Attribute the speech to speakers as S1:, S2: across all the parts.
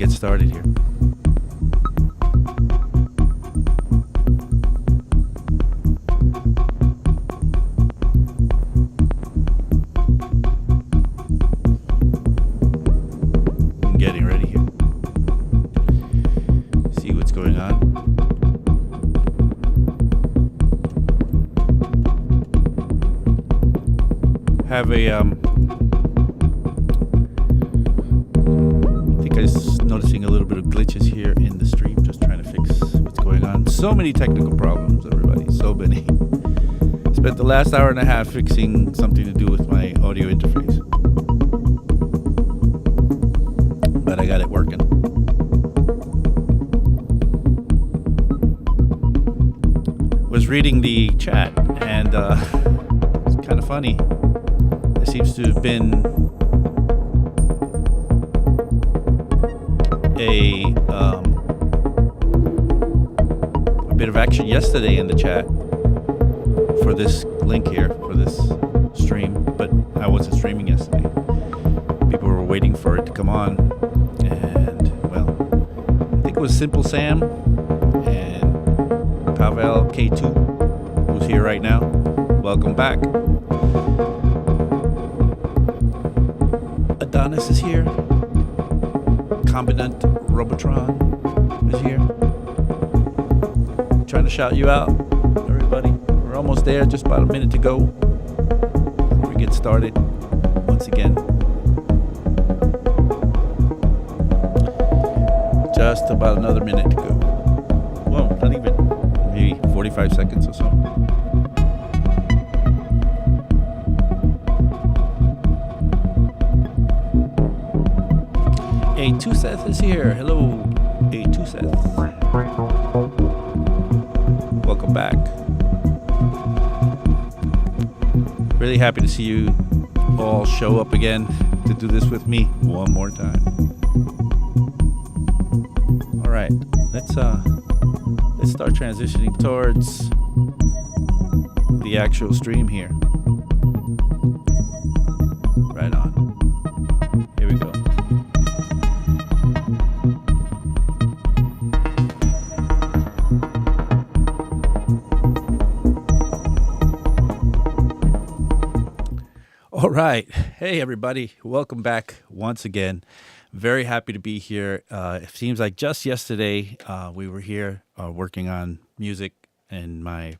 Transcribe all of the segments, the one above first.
S1: get started here. I'm getting ready here. See what's going on. Have a I think I was noticing a little bit of glitches here in the stream, just trying to fix what's going on. So many technical problems, everybody, so many. Spent the last hour and a half fixing something to do with my audio interface, but I got it working. Was reading the chat, and it's kind of funny. There seems to have been a bit of action yesterday in the chat for this link here, for this stream, but I wasn't streaming yesterday. People were waiting for it to come on, and well, I think it was Simple Sam and Pavel K2, who's here right now. Welcome back. Adonis is here. Combinant Robotron is here. Trying to shout you out, everybody. We're almost there, just about a minute to go before we get started once again. Just about another minute to go. Whoa, not even. Maybe 45 seconds or so. A2Seth is here. Hello, A2Seth. Welcome back. Really happy to see you all show up again to do this with me one more time. All right, let's start transitioning towards the actual stream here. Right on. Here we go. All right. Hey, everybody. Welcome back once again. Very happy to be here. It seems like just yesterday we were here working on music and my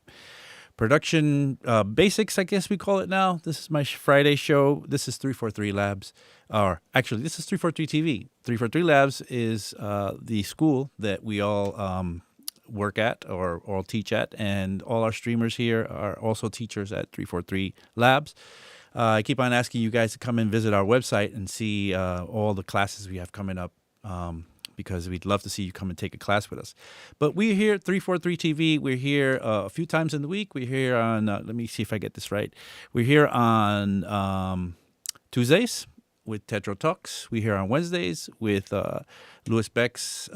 S1: production basics, I guess we call it now. This is my Friday show. This is 343 Labs. Or actually, this is 343 TV. 343 Labs is the school that we all work at or all teach at. And all our streamers here are also teachers at 343 Labs. I keep on asking you guys to come and visit our website and see all the classes we have coming up because we'd love to see you come and take a class with us. But we're here at 343 TV. We're here a few times in the week. We're here on, let me see if I get this right. We're here on Tuesdays with Tetro Talks. We're here on Wednesdays with Louis Beck's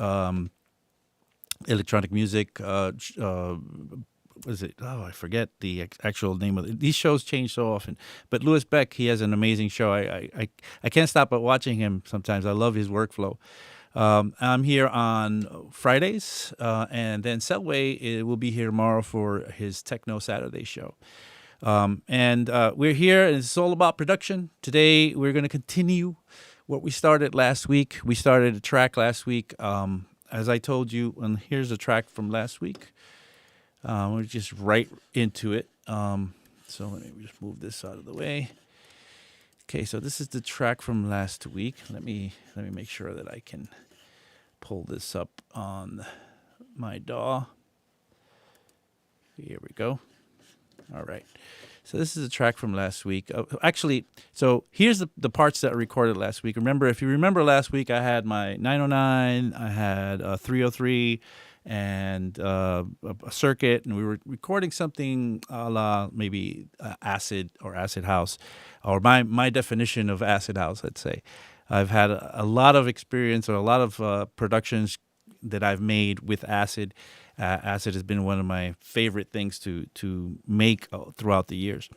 S1: electronic music what is it? Oh, I forget the actual name of it. These shows change so often. But Louis Beck, he has an amazing show. I can't stop but watching him sometimes. I love his workflow. I'm here on Fridays, and then Selway will be here tomorrow for his Techno Saturday show. And we're here, and it's all about production. Today, we're going to continue what we started last week. We started a track last week. As I told you, and here's a track from last week. We're just right into it. So let me just move this out of the way. Okay, so this is the track from last week. Let me make sure that I can pull this up on my DAW. Here we go. All right. So this is a track from last week. Actually, so here's the parts that I recorded last week. Remember, if you remember last week, I had my 909, I had 303, and a circuit, and we were recording something a la maybe acid or acid house, or my definition of acid house, let's say. I've had a lot of experience or a lot of productions that I've made with acid. Acid has been one of my favorite things to make throughout the years.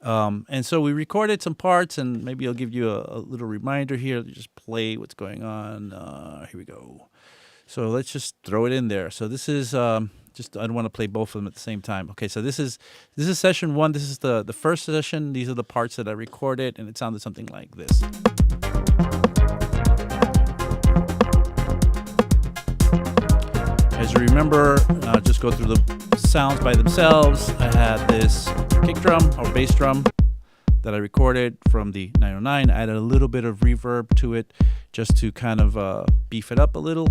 S1: And so we recorded some parts, and maybe I'll give you a little reminder here to just play what's going on. Here we go. So let's just throw it in there. So this is just, I don't want to play both of them at the same time. Okay, so this is session one. This is the first session. These are the parts that I recorded, and it sounded something like this. As you remember, just go through the sounds by themselves. I had this kick drum or bass drum that I recorded from the 909. I added a little bit of reverb to it just to kind of beef it up a little.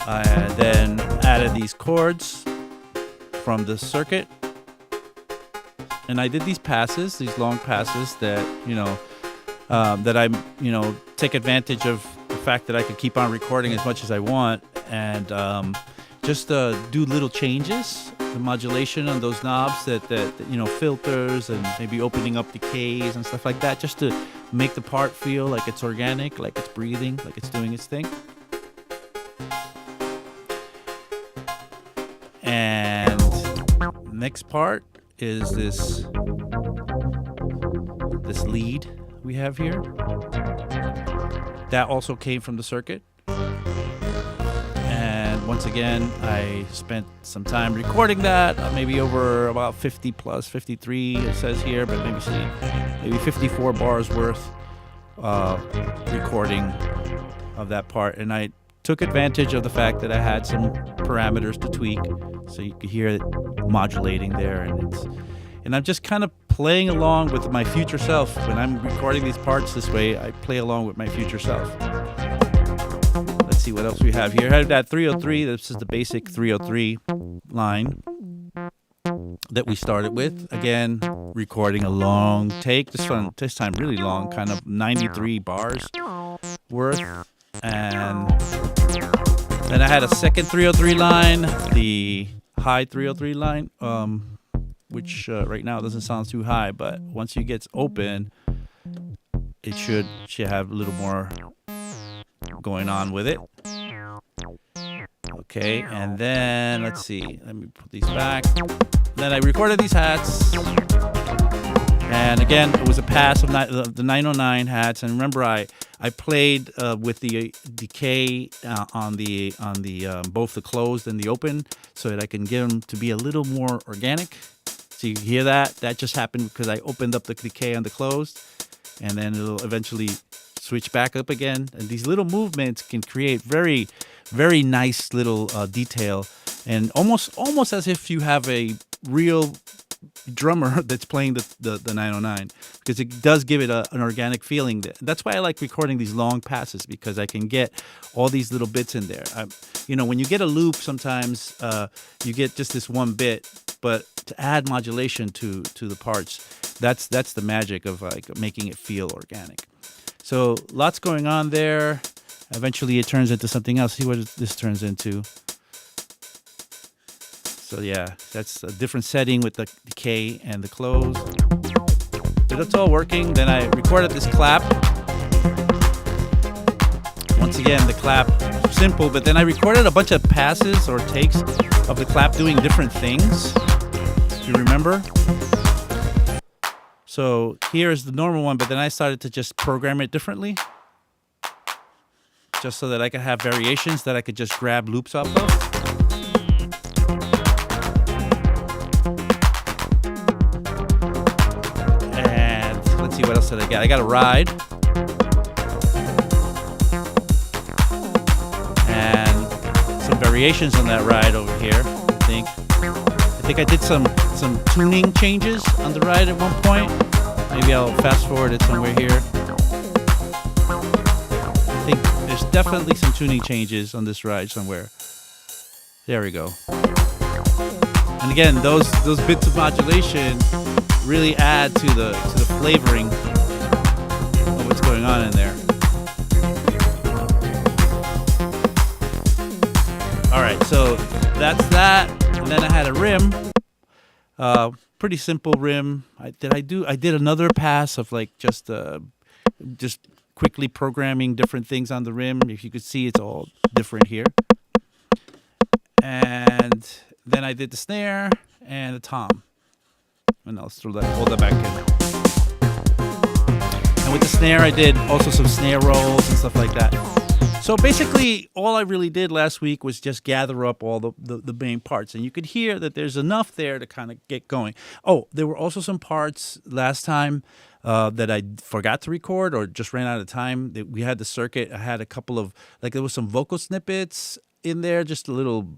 S1: I then added these chords from the circuit. And I did these passes, these long passes that, that I, take advantage of the fact that I could keep on recording as much as I want. And just do little changes, the modulation on those knobs that filters and maybe opening up decays and stuff like that, just to make the part feel like it's organic, like it's breathing, like it's doing its thing. And next part is this lead we have here. That also came from the circuit. Once again, I spent some time recording that, maybe over about 50 plus 53 it says here, but maybe 54 bars worth recording of that part. And I took advantage of the fact that I had some parameters to tweak, so you could hear it modulating there. And I'm just kind of playing along with my future self. When I'm recording these parts this way, I play along with my future self. See what else we have here. I have that 303. This is the basic 303 line that we started with. Again, recording a long take. This time really long, kind of 93 bars worth. And then I had a second 303 line, the high 303 line, which right now doesn't sound too high, but once it gets open, it should have a little more going on with it. Okay, and then let's see, let me put these back. Then I recorded these hats, and again it was a pass of the 909 hats. And remember, I played with the decay on the both the closed and the open, so that I can get them to be a little more organic. So you hear that just happened because I opened up the decay on the closed, and then it'll eventually switch back up again. And these little movements can create very, very nice little detail, and almost as if you have a real drummer that's playing the 909, because it does give it an organic feeling. That's why I like recording these long passes, because I can get all these little bits in there. When you get a loop, sometimes you get just this one bit, but to add modulation to the parts, that's the magic of like making it feel organic. So lots going on there. Eventually it turns into something else. See what this turns into. So yeah, that's a different setting with the decay and the close. But it's all working. Then I recorded this clap. Once again, the clap, simple, but then I recorded a bunch of passes or takes of the clap doing different things. Do you remember? So here is the normal one, but then I started to just program it differently, just so that I could have variations that I could just grab loops off of. And let's see, what else did I get? I got a ride. And some variations on that ride over here, I think. I think I did some tuning changes on the ride at one point. Maybe I'll fast forward it somewhere here. I think there's definitely some tuning changes on this ride somewhere. There we go. And again, those bits of modulation really add to the flavoring of what's going on in there. All right, so that's that. And then I had a rim, pretty simple rim. I did another pass of like just quickly programming different things on the rim. If you could see, it's all different here. And then I did the snare and the tom. And I'll throw that, hold that back in. And with the snare, I did also some snare rolls and stuff like that. So basically, all I really did last week was just gather up all the main parts. And you could hear that there's enough there to kind of get going. Oh, there were also some parts last time that I forgot to record or just ran out of time. We had the circuit. I had a couple of, like, there was some vocal snippets in there, just a little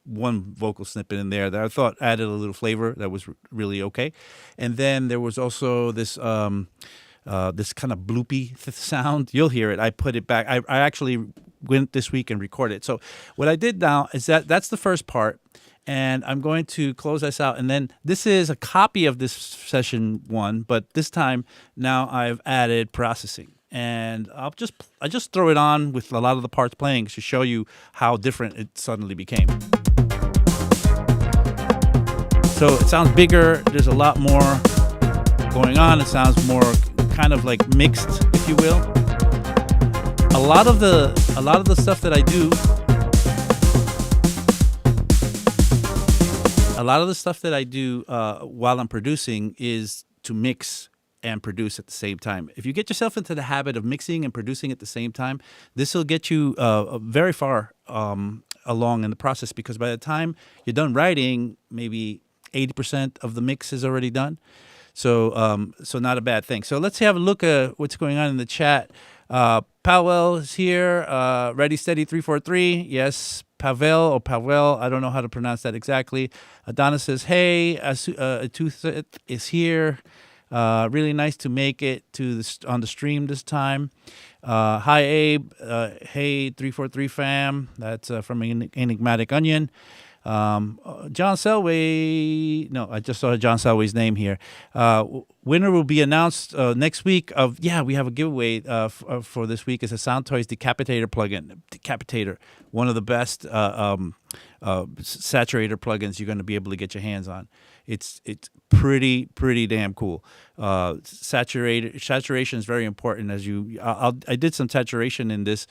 S1: one vocal snippet in there that I thought added a little flavor that was really okay. And then there was also this this kind of bloopy sound. You'll hear it. I put it back. I actually went this week and recorded it. So what I did now is that's the first part. And I'm going to close this out. And then this is a copy of this session one, but this time now I've added processing. And I just throw it on with a lot of the parts playing to show you how different it suddenly became. So it sounds bigger. There's a lot more going on. It sounds more kind of like mixed, if you will. A lot of the stuff that I do, while I'm producing is to mix and produce at the same time. If you get yourself into the habit of mixing and producing at the same time, this will get you very far along in the process, because by the time you're done writing, maybe 80% of the mix is already done. So not a bad thing. So let's have a look at what's going on in the chat. Powell is here. Ready, steady, 343. Yes, Pavel or Pavel. I don't know how to pronounce that exactly. Adonis says, hey, Atuth is here. Really nice to make it on the stream this time. Hi, Abe. Hey, 343 fam. That's from Enigmatic Onion. John Selway. No, I just saw John Selway's name here. Winner will be announced next week. We have a giveaway for this week. It's a Sound Toys Decapitator plugin. Decapitator, one of the best saturator plugins you're going to be able to get your hands on. It's pretty damn cool. Saturation is very important. I did some saturation in this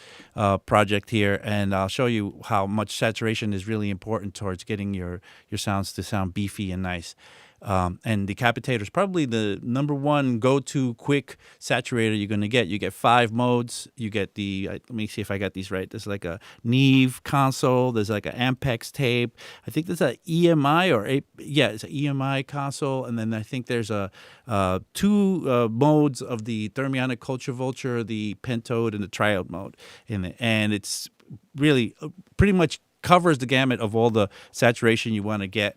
S1: project here, and I'll show you how much saturation is really important towards getting your sounds to sound beefy and nice. And Decapitator is probably the number one go-to quick saturator you're going to get. You get 5 modes. You get let me see if I got these right. There's like a Neve console. There's like an Ampex tape. I think there's an EMI it's an EMI console. And then I think there's 2 modes of the Thermionic Culture Vulture, the Pentode and the Triode mode in it. And it's really pretty much covers the gamut of all the saturation you want to get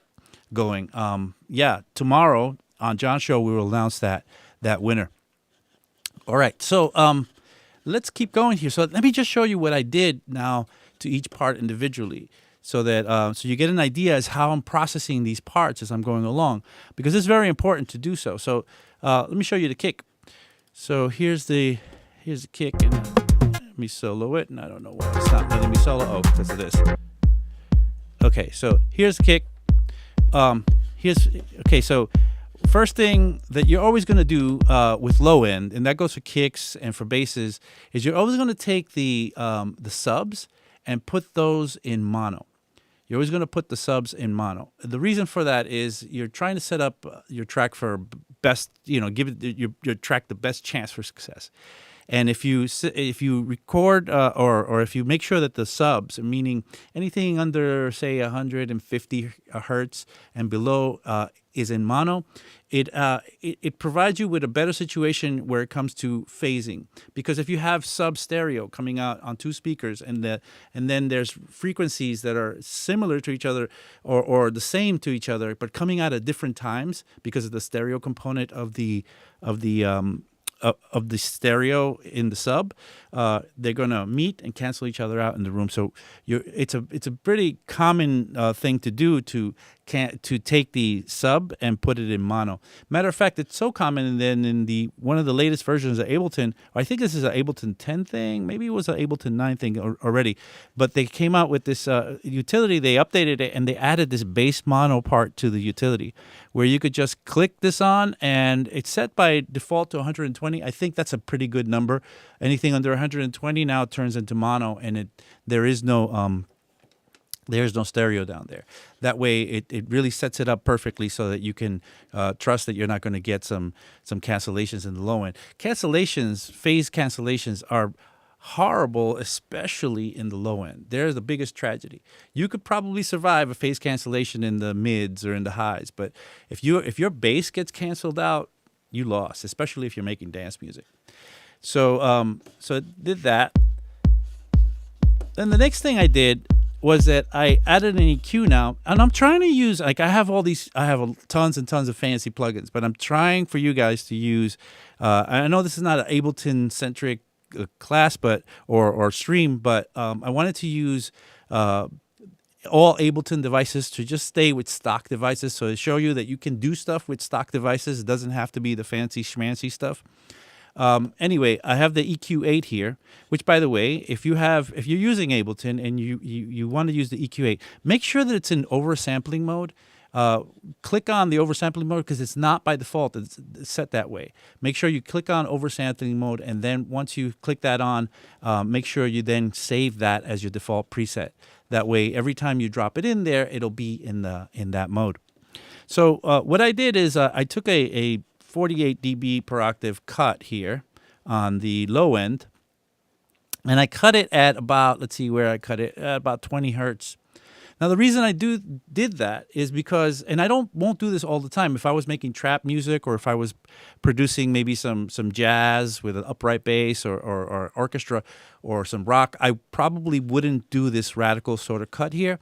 S1: going. Tomorrow on John's show we will announce that winner. All right, so let's keep going here. So let me just show you what I did now to each part individually, so that so you get an idea as how I'm processing these parts as I'm going along, because it's very important to do so. So let me show you the kick. So here's the kick, and let me solo it, and I don't know why it's not letting me solo. Oh, because of this. Okay, so here's the kick. So first thing that you're always going to do with low end, and that goes for kicks and for basses, is you're always going to take the subs and put those in mono. You're always going to put the subs in mono. The reason for that is you're trying to set up your track for best, give your track the best chance for success. And if you record or if you make sure that the subs, meaning anything under, say, 150 hertz and below, is in mono, it provides you with a better situation where it comes to phasing. Because if you have sub stereo coming out on 2 speakers and then there's frequencies that are similar to each other or the same to each other but coming out at different times because of the stereo component of the stereo in the sub, they're going to meet and cancel each other out in the room. So it's a pretty common thing to do to take the sub and put it in mono. Matter of fact, it's so common, and then in one of the latest versions of Ableton, I think this is an Ableton 10 thing, maybe it was an Ableton 9 thing already, but they came out with this utility. They updated it and they added this bass mono part to the utility, where you could just click this on, and it's set by default to 120. I think that's a pretty good number. Anything under 120 now turns into mono, and there is no There's no stereo down there. That way, it really sets it up perfectly so that you can trust that you're not going to get some cancellations in the low end. Phase cancellations are horrible, especially in the low end. They're the biggest tragedy. You could probably survive a phase cancellation in the mids or in the highs, but if your bass gets canceled out, you lost, especially if you're making dance music. So so it did that. Then the next thing I did was that I added an EQ now, and I'm trying to use, like, I have tons and tons of fancy plugins, but I'm trying for you guys to use, I know this is not an Ableton-centric class, but, or stream, but I wanted to use all Ableton devices to just stay with stock devices, so to show you that you can do stuff with stock devices. It doesn't have to be the fancy schmancy stuff. Anyway, I have the EQ8 here, which, by the way, if you're using Ableton and you want to use the EQ8, make sure that it's in oversampling mode. Click on the oversampling mode because it's not by default. It's set that way. Make sure you click on oversampling mode, and then once you click that on, make sure you then save that as your default preset. That way, every time you drop it in there, it'll be in that mode. So what I did is I took a 48 dB per octave cut here on the low end, and I cut it at about, let's see where I cut it, at about 20 hertz. Now, the reason I did that is because, and I won't do this all the time. If I was making trap music, or if I was producing maybe some jazz with an upright bass or orchestra or some rock, I probably wouldn't do this radical sort of cut here.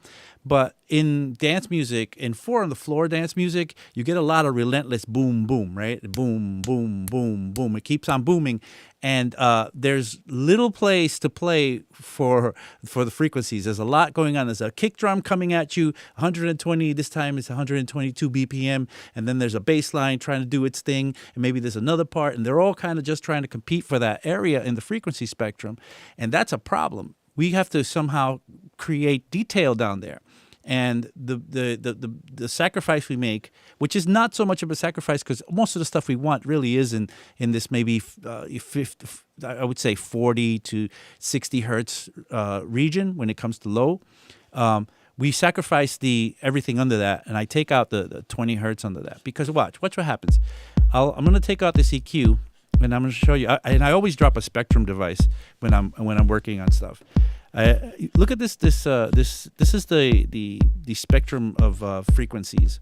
S1: But in dance music, in 4-on-the-floor dance music, you get a lot of relentless boom, boom, right? Boom, boom, boom, boom. It keeps on booming. And there's little place to play for the frequencies. There's a lot going on. There's a kick drum coming at you, 120. This time it's 122 BPM. And then there's a bass line trying to do its thing. And maybe there's another part. And they're all kind of just trying to compete for that area in the frequency spectrum. And that's a problem. We have to somehow create detail down there. And the sacrifice we make, which is not so much of a sacrifice because most of the stuff we want really is in this maybe 50, I would say 40 to 60 hertz region when it comes to low. We sacrifice everything under that, and I take out the 20 hertz under that because watch what happens. I'm going to take out this EQ, and I'm going to show you. And I always drop a Spectrum device when I'm working on stuff. Look at this. This is the spectrum of frequencies.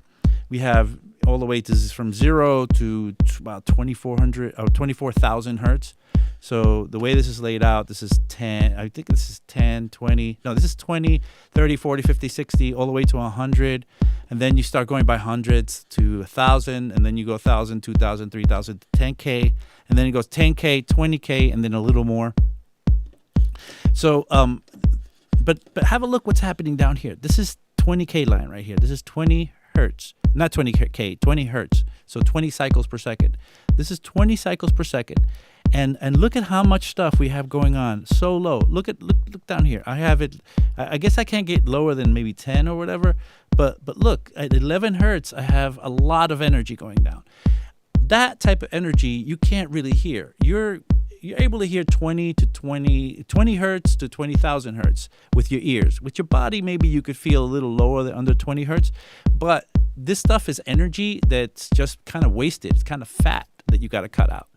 S1: We have all the way to from 0 to about 2400 or 24,000 hertz. So the way this is laid out, this is 10. I think this is 10, 20. No, this is 20, 30, 40, 50, 60, all the way to 100. And then you start going by hundreds to 1,000, and then you go 1,000, 2,000, 3,000, 10K, and then it goes 10K, 20K, and then a little more. So, but have a look what's happening down here. This is 20K line right here. This is 20 hertz, not 20K, 20 hertz. So 20 cycles per second. This is 20 cycles per second. And look at how much stuff we have going on. So low. Look down here. I have it. I guess I can't get lower than maybe 10 or whatever. But look, at 11 hertz, I have a lot of energy going down. That type of energy you can't really hear. You're able to hear 20 hertz to 20,000 hertz with your ears. With your body, maybe you could feel a little lower than under 20 hertz. But this stuff is energy that's just kind of wasted. It's kind of fat that you got to cut out.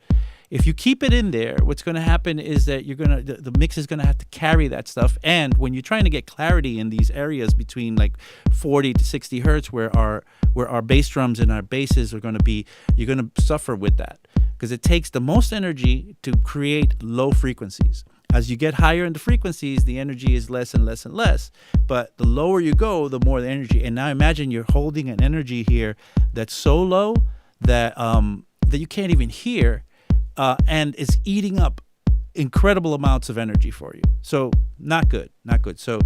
S1: If you keep it in there, what's going to happen is that the mix is going to have to carry that stuff. And when you're trying to get clarity in these areas between like 40 to 60 hertz, where our bass drums and our basses are going to be, you're going to suffer with that because it takes the most energy to create low frequencies. As you get higher in the frequencies, the energy is less and less and less. But the lower you go, the more the energy. And now imagine you're holding an energy here that's so low that you can't even hear. And it's eating up incredible amounts of energy for you. So not good. So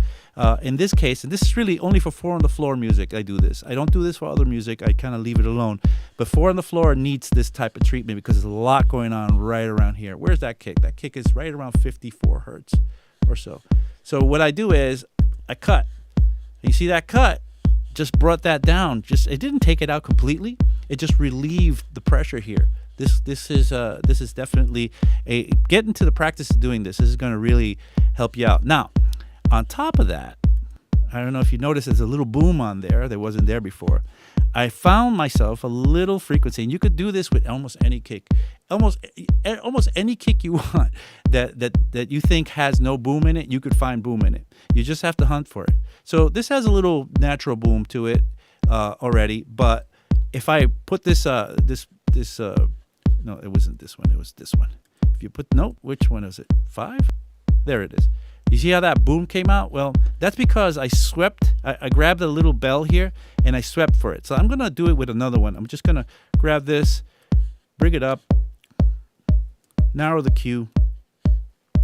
S1: in this case, and this is really only for 4-on-the-floor music, I do this. I don't do this for other music. I kind of leave it alone. But 4-on-the-floor needs this type of treatment because there's a lot going on right around here. Where's that kick? That kick is right around 54 hertz or so. So what I do is I cut. You see that cut? Just brought that down. It didn't take it out completely. It just relieved the pressure here. This is definitely get into the practice of doing this. This is going to really help you out. Now, on top of that, I don't know if you notice there's a little boom on there that wasn't there before. I found myself a little frequency, and you could do this with almost any kick, almost any kick you want that you think has no boom in it. You could find boom in it. You just have to hunt for it. So this has a little natural boom to it already. But if I put this no, it wasn't this one. It was this one. If you put which one is it? 5? There it is. You see how that boom came out? Well, that's because I swept. I grabbed a little bell here and I swept for it. So I'm going to do it with another one. I'm just going to grab this, bring it up, narrow the Q,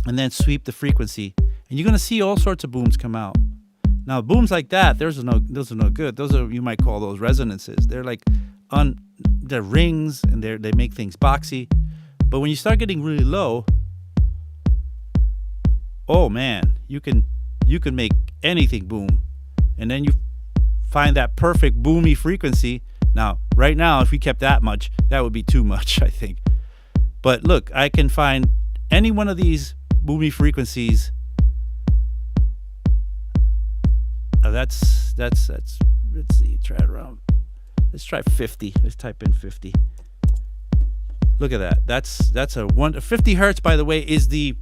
S1: and then sweep the frequency. And you're going to see all sorts of booms come out. Now, booms like that, those are no good. Those are, you might call those resonances. They're like they're rings, and they make things boxy. But when you start getting really low, oh man, you can make anything boom. And then you find that perfect boomy frequency. Now, right now, if we kept that much, that would be too much, I think. But look, I can find any one of these boomy frequencies. That's let's see, try it around. Let's try 50. Let's type in 50. Look at that. That's a 50 hertz, by the way, is the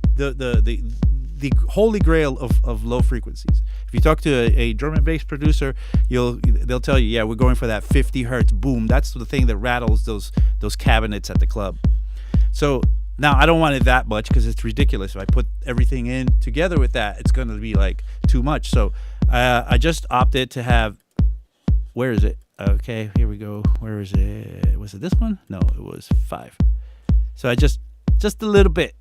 S1: holy grail of low frequencies. If you talk to a drum and bass producer, they'll tell you, yeah, we're going for that 50 hertz boom. That's the thing that rattles those cabinets at the club. So now I don't want it that much because it's ridiculous. If I put everything in together with that, it's going to be like too much. So I just opted to have, where is it? Okay, here we go. Where is it? Was it this one? No, it was 5. So I just a little bit,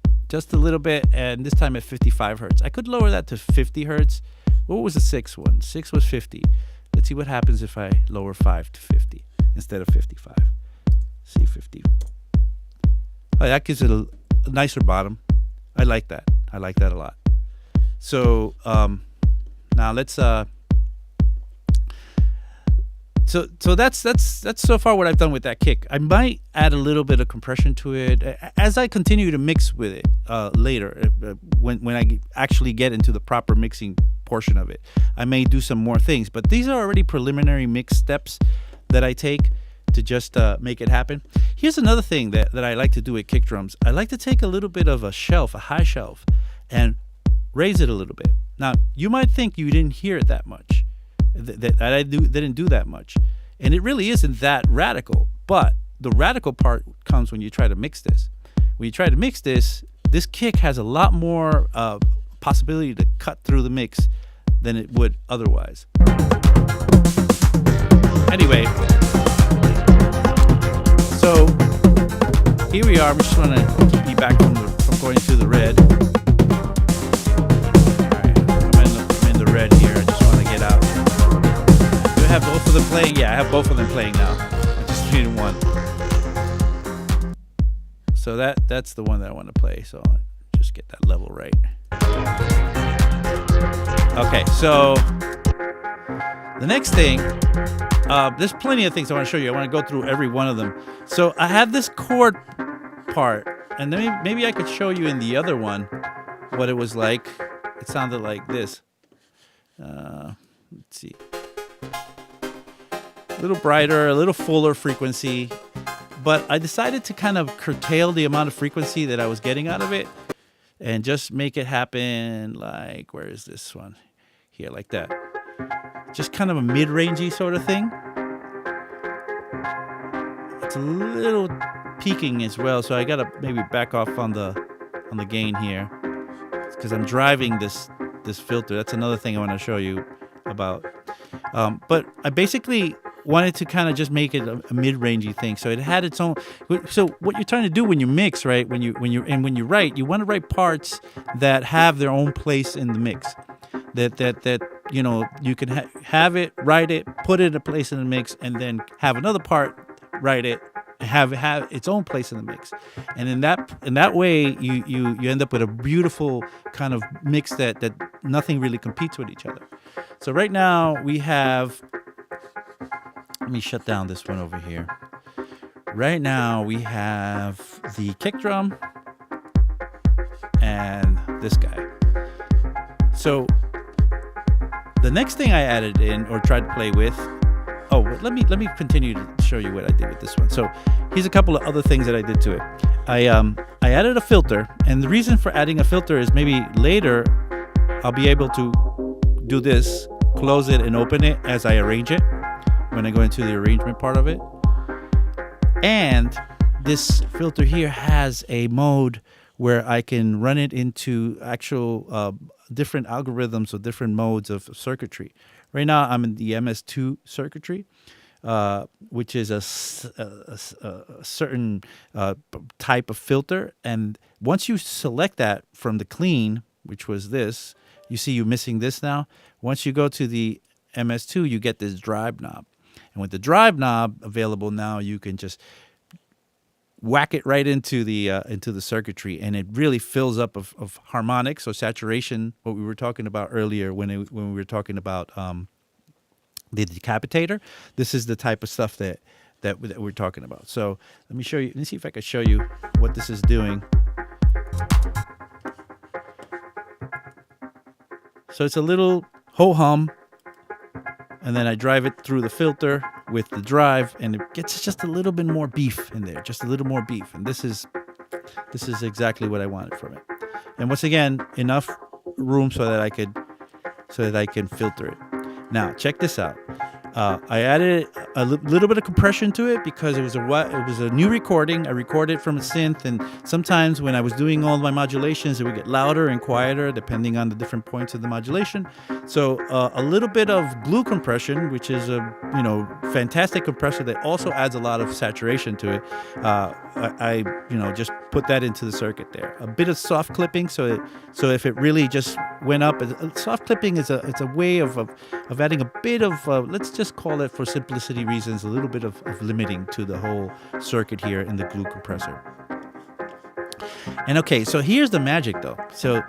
S1: and this time at 55 hertz. I could lower that to 50 hertz. What was the 6 one? 6 was 50. Let's see what happens if I lower 5 to 50 instead of 55. See, 50. Oh, that gives it a nicer bottom. I like that. I like that a lot. So now let's So that's so far what I've done with that kick. I might add a little bit of compression to it as I continue to mix with it later. When I actually get into the proper mixing portion of it, I may do some more things. But these are already preliminary mix steps that I take to just make it happen. Here's another thing that I like to do with kick drums. I like to take a little bit of a high shelf, and raise it a little bit. Now, you might think you didn't hear it that much. That I didn't do that much, and it really isn't that radical. But the radical part comes when you try to mix this. When you try to mix this kick has a lot more possibility to cut through the mix than it would otherwise. Anyway, so here we are. I'm just trying to keep you back from going to the red. All right, I'm in the red here. I just want to get out. I have both of them playing? Yeah, I have both of them playing now. I just needed one. So that's the one that I want to play. So I'll just get that level right. Okay, so the next thing, there's plenty of things I want to show you. I want to go through every one of them. So I have this chord part, and then maybe I could show you in the other one what it was like. It sounded like this. Let's see. A little brighter, a little fuller frequency, but I decided to kind of curtail the amount of frequency that I was getting out of it and just make it happen like, where is this one? Here, like that. Just kind of a mid-rangey sort of thing. It's a little peaking as well, so I gotta maybe back off on the gain here because I'm driving this filter. That's another thing I want to show you about. But I basically wanted to kind of just make it a mid-rangey thing, so it had its own. So what you're trying to do when you mix, right? When you write, you want to write parts that have their own place in the mix. That you know, you can have it, write it, put it in a place in the mix, and then have another part, write it, have its own place in the mix, and in that way you end up with a beautiful kind of mix that nothing really competes with each other. So right now we have. Let me shut down this one over here. Right now we have the kick drum and this guy. So the next thing I added in or tried to play with. Oh, let me continue to show you what I did with this one. So here's a couple of other things that I did to it. I added a filter, and the reason for adding a filter is maybe later I'll be able to do this, close it and open it as I arrange it when I go into the arrangement part of it. And this filter here has a mode where I can run it into actual different algorithms or different modes of circuitry. Right now, I'm in the MS2 circuitry, which is a certain type of filter. And once you select that from the clean, which was this, you see you're missing this now. Once you go to the MS2, you get this drive knob. And with the drive knob available now, you can just whack it right into the circuitry, and it really fills up of harmonics or saturation, what we were talking about earlier when we were talking about the decapitator. This is the type of stuff that we're talking about. So let me show you. Let me see if I can show you what this is doing. So it's a little ho-hum, and then I drive it through the filter with the drive, and it gets just a little bit more beef in there, just a little more beef. And this is exactly what I wanted from it. And once again, enough room so that I can filter it. Now, check this out. I added a little bit of compression to it because it was a new recording. I recorded from a synth, and sometimes when I was doing all my modulations, it would get louder and quieter depending on the different points of the modulation. So a little bit of glue compression, which is a fantastic compressor that also adds a lot of saturation to it. I just put that into the circuit there. A bit of soft clipping, so if it really just went up, soft clipping is a way of adding a bit of let's just call it, for simplicity reasons, a little bit of limiting to the whole circuit here in the glue compressor. And okay, so here's the magic though. So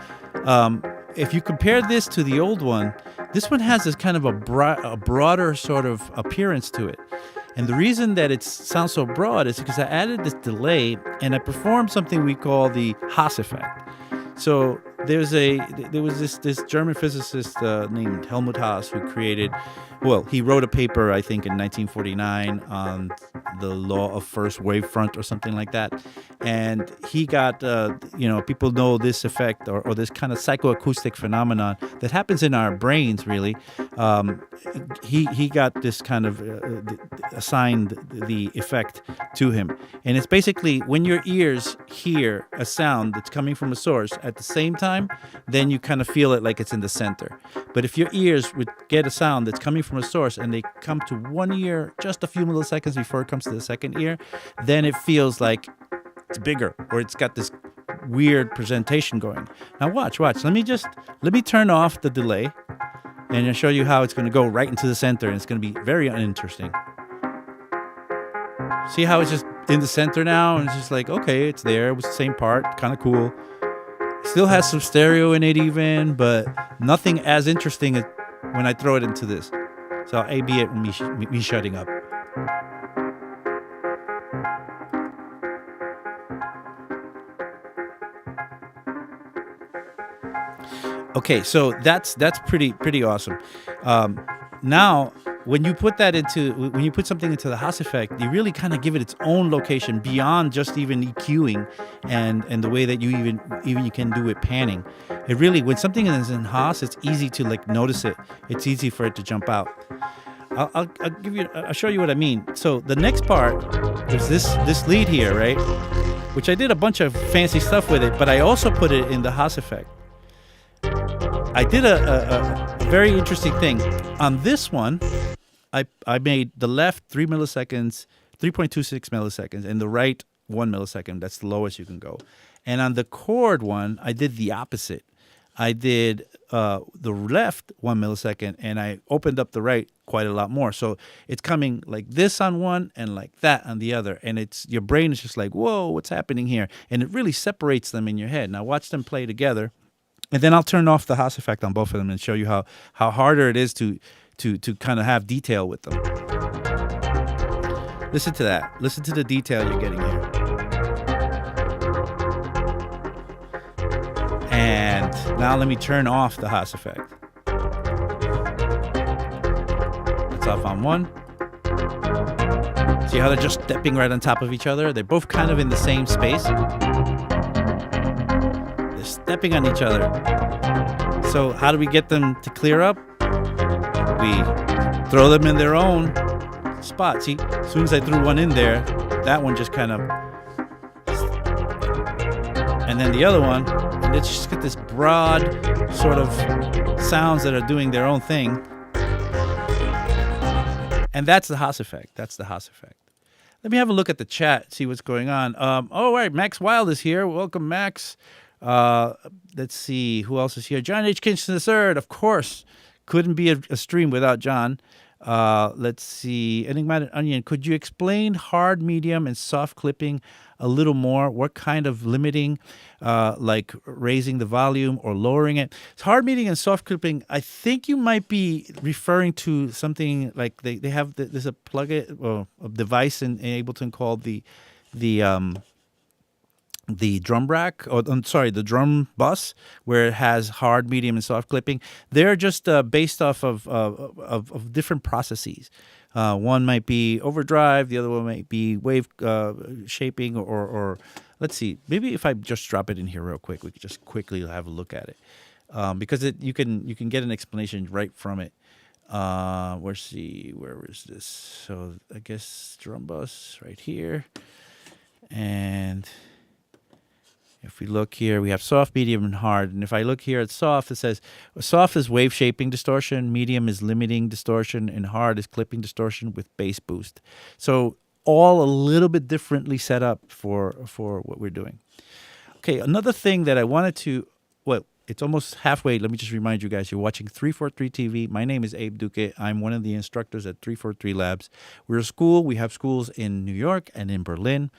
S1: if you compare this to the old one, this one has this kind of a broader sort of appearance to it. And the reason that it sounds so broad is because I added this delay and I performed something we call the Haas effect. So there was this German physicist named Helmut Haas who he wrote a paper, I think, in 1949 on the law of first wavefront or something like that. And he got, people know this effect or this kind of psychoacoustic phenomenon that happens in our brains, really. He got this kind of assigned the effect to him. And it's basically when your ears hear a sound that's coming from a source at the same time, then you kind of feel it like it's in the center. But if your ears would get a sound that's coming from a source and they come to one ear just a few milliseconds before it comes to the second ear, then it feels like it's bigger or it's got this weird presentation going. Now watch. Let me turn off the delay and I'll show you how it's going to go right into the center, and it's going to be very uninteresting. See how it's just in the center now, and it's just like, okay, it's there. It was the same part, kind of cool. Still has some stereo in it even, but nothing as interesting as when I throw it into this. So I'll A/B it with me shutting up. Okay, so that's pretty awesome. Now, when you put something into the Haas effect, you really kind of give it its own location beyond just even EQing and the way that you even you can do with panning. It really, when something is in Haas, it's easy to notice it. It's easy for it to jump out. I'll show you what I mean. So the next part is this lead here, right? Which I did a bunch of fancy stuff with it, but I also put it in the Haas effect. I did a very interesting thing. On this one, I made the left 3.26 milliseconds, and the right 1 millisecond. That's the lowest you can go. And on the chord one, I did the opposite. I did the left 1 millisecond, and I opened up the right quite a lot more. So it's coming like this on one and like that on the other. And your brain is just like, whoa, what's happening here? And it really separates them in your head. Now watch them play together. And then I'll turn off the Haas effect on both of them and show you how harder it is to kind of have detail with them. Listen to that. Listen to the detail you're getting here. And now let me turn off the Haas effect. off on one. See how they're just stepping right on top of each other? They're both kind of in the same space. They're stepping on each other. So how do we get them to clear up? We throw them in their own spot. See, as soon as I threw one in there, that one just kind of, and then the other one, and it's just got this broad sort of sounds that are doing their own thing. And that's the Haas effect. That's the Haas effect. Let me have a look at the chat, see what's going on. Oh, right, Max Wild is here. Welcome, Max. Let's see, who else is here? John H. Kingston III, of course. Couldn't be a stream without John. Let's see, Enigmatic Onion, could you explain hard, medium, and soft clipping a little more? What kind of limiting, like raising the volume or lowering it? Hard, medium, and soft clipping, I think you might be referring to something like they have, there's a plug-in or a device in Ableton called the drum rack, or I'm sorry, the drum bus, where it has hard, medium, and soft clipping. They're just based off of different processes. One might be overdrive, the other one might be wave shaping, or let's see, maybe if I just drop it in here real quick, we could just quickly have a look at it, because you can get an explanation right from it. Where is this? So I guess drum bus right here, and if we look here, we have soft, medium, and hard. And if I look here at soft, it says soft is wave shaping distortion, medium is limiting distortion, and hard is clipping distortion with bass boost. So all a little bit differently set up for what we're doing. Okay, another thing that I wanted to, well, it's almost halfway. Let me just remind you guys, you're watching 343 TV. My name is Abe Duque. I'm one of the instructors at 343 Labs. We're a school. We have schools in New York and in Berlin.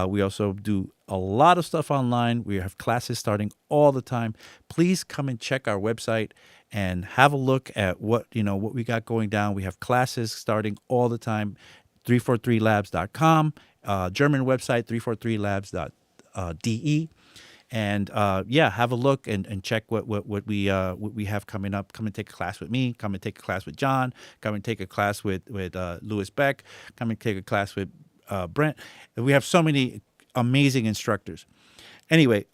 S1: We also do a lot of stuff online. We have classes starting all the time. Please come and check our website and have a look at what we got going down. We have classes starting all the time. 343labs.com, German website 343labs.de. And have a look and check what we have coming up. Come and take a class with me. Come and take a class with John. Come and take a class with Louis Beck. Come and take a class with Brent. We have so many amazing instructors. Anyway,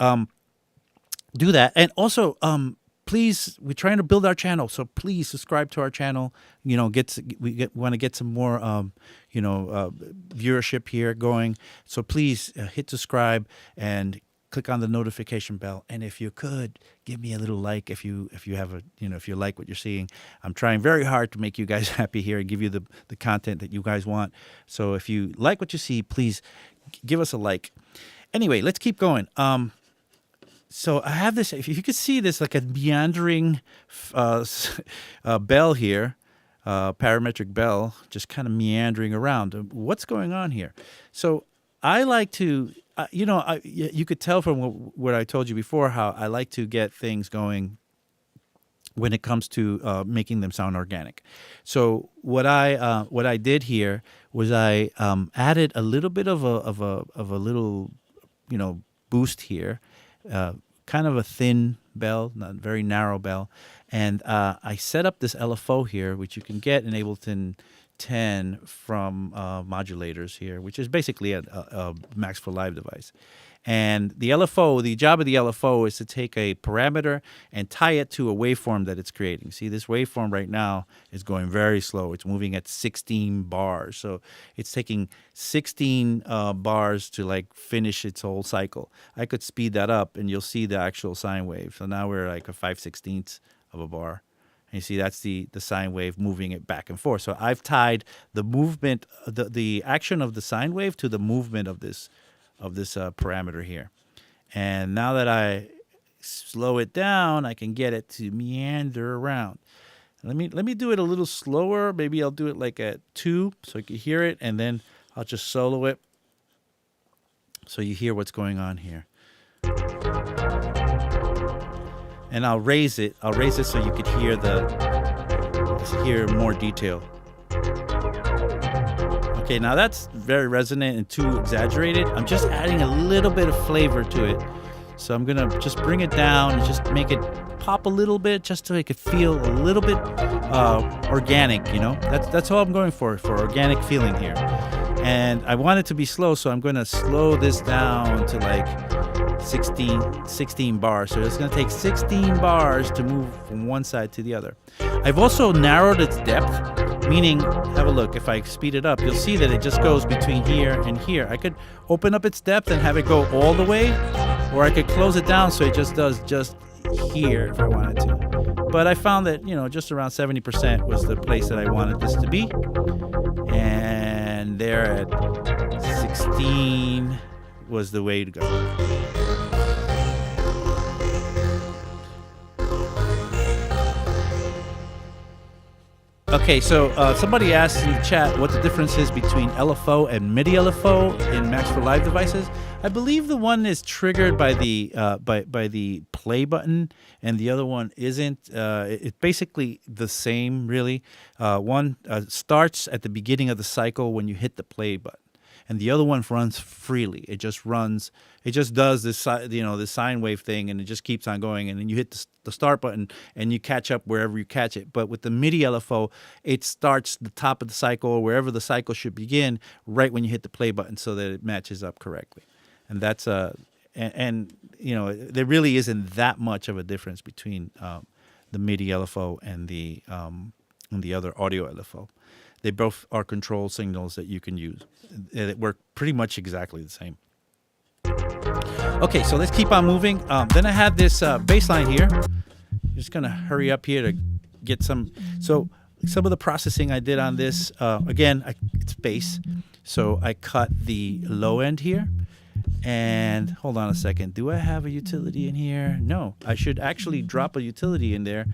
S1: do that. And also, please, we're trying to build our channel, so please subscribe to our channel. We want to get some more viewership here going. So please hit subscribe and click on the notification bell, and if you could give me a little like, if you have if you like what you're seeing. I'm trying very hard to make you guys happy here and give you the content that you guys want. So if you like what you see, please give us a like. Anyway, let's keep going. So I have this. If you could see this, like a meandering bell here, parametric bell, just kind of meandering around. What's going on here? So I like to. You could tell from what I told you before how I like to get things going when it comes to making them sound organic. So what I did here was I added a little bit of a little boost here, kind of a thin bell, not very narrow bell, and I set up this LFO here, which you can get in Ableton 10 from modulators here, which is basically a Max for Live device. And the LFO, the job of the LFO is to take a parameter and tie it to a waveform that it's creating. See, this waveform right now is going very slow. It's moving at 16 bars. So it's taking 16 bars to like finish its whole cycle. I could speed that up and you'll see the actual sine wave. So now we're like a 5/16 of a bar. And you see that's the sine wave moving it back and forth. So I've tied the movement, the action of the sine wave to the movement of this parameter here. And now that I slow it down, I can get it to meander around. Let me do it a little slower. Maybe I'll do it like at 2 so you can hear it, and then I'll just solo it so you hear what's going on here. And I'll raise it. I'll raise it so you could hear more detail. Okay, now that's very resonant and too exaggerated. I'm just adding a little bit of flavor to it. So I'm gonna just bring it down and just make it pop a little bit, just so it could feel a little bit organic. That's all I'm going for organic feeling here. And I want it to be slow, so I'm going to slow this down to like 16 bars. So it's going to take 16 bars to move from one side to the other. I've also narrowed its depth, meaning, have a look. If I speed it up, you'll see that it just goes between here and here. I could open up its depth and have it go all the way, or I could close it down so it just does just here if I wanted to. But I found that, just around 70% was the place that I wanted this to be. And there at 16 was the way to go. Okay, so somebody asked in the chat what the difference is between LFO and MIDI LFO in Max for Live devices. I believe the one is triggered by the by the play button, and the other one isn't. It's basically the same, really. One starts at the beginning of the cycle when you hit the play button, and the other one runs freely. It just runs. It just does this, this sine wave thing, and it just keeps on going. And then you hit the start button, and you catch up wherever you catch it. But with the MIDI LFO, it starts the top of the cycle, or wherever the cycle should begin, right when you hit the play button, so that it matches up correctly. And that's there really isn't that much of a difference between the MIDI LFO and the other audio LFO. They both are control signals that you can use. They work pretty much exactly the same. Okay, so let's keep on moving. Then I had this bass line here. Just going to hurry up here to get some. So some of the processing I did on this, it's bass. So I cut the low end here. And hold on a second. Do I have a utility in here? No, I should actually drop a utility in there.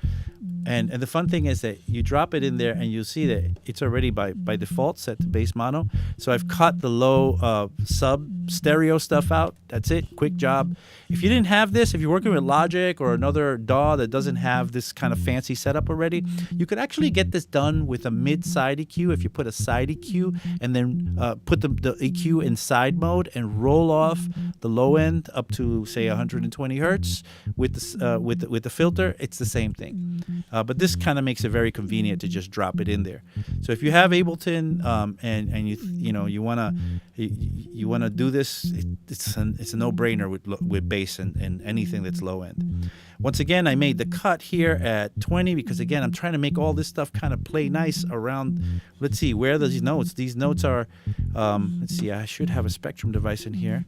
S1: And the fun thing is that you drop it in there and you'll see that it's already by default set to bass mono. So I've cut the low sub stereo stuff out. That's it. Quick job. If you didn't have this, if you're working with Logic or another DAW that doesn't have this kind of fancy setup already, you could actually get this done with a mid-side EQ. If you put a side EQ and then put the EQ in side mode and roll off the low end up to say 120 hertz with the filter, it's the same thing. But this kind of makes it very convenient to just drop it in there. So if you have Ableton and you wanna do this, it's a no-brainer with bass and anything that's low end. Once again, I made the cut here at 20 because again I'm trying to make all this stuff kind of play nice around. Let's see where are these notes. These notes are. Let's see. I should have a Spectrum device in here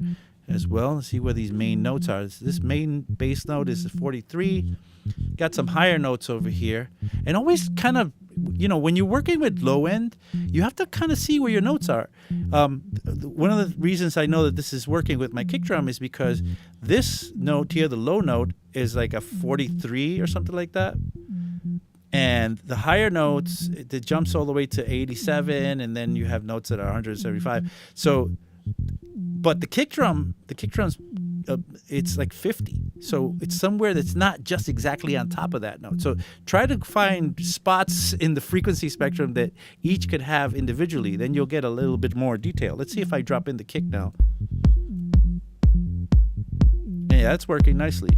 S1: as well. Let's see where these main notes are. This main bass note is 43. Got some higher notes over here. And always kind of, when you're working with low end, you have to kind of see where your notes are. One of the reasons I know that this is working with my kick drum is because this note here, the low note, is like a 43 or something like that. And the higher notes, it jumps all the way to 87, and then you have notes that are 175. So, but the kick drum's it's like 50. So it's somewhere that's not just exactly on top of that note. So try to find spots in the frequency spectrum that each could have individually. Then you'll get a little bit more detail. Let's see if I drop in the kick now. Yeah, that's working nicely.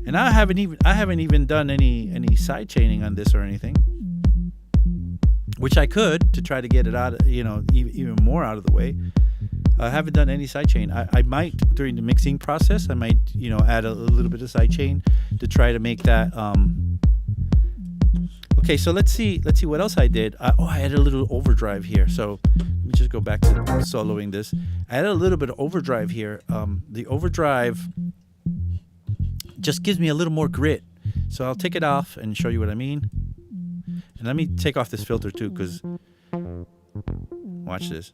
S1: And I haven't even done any side chaining on this or anything, which I could to try to get it out, even more out of the way. I haven't done any sidechain. I might during the mixing process. I might add a little bit of sidechain to try to make that. Okay, so let's see what else I did. I added a little overdrive here. So let me just go back to soloing this. I added a little bit of overdrive here. The overdrive just gives me a little more grit. So I'll take it off and show you what I mean. And let me take off this filter too, because watch this.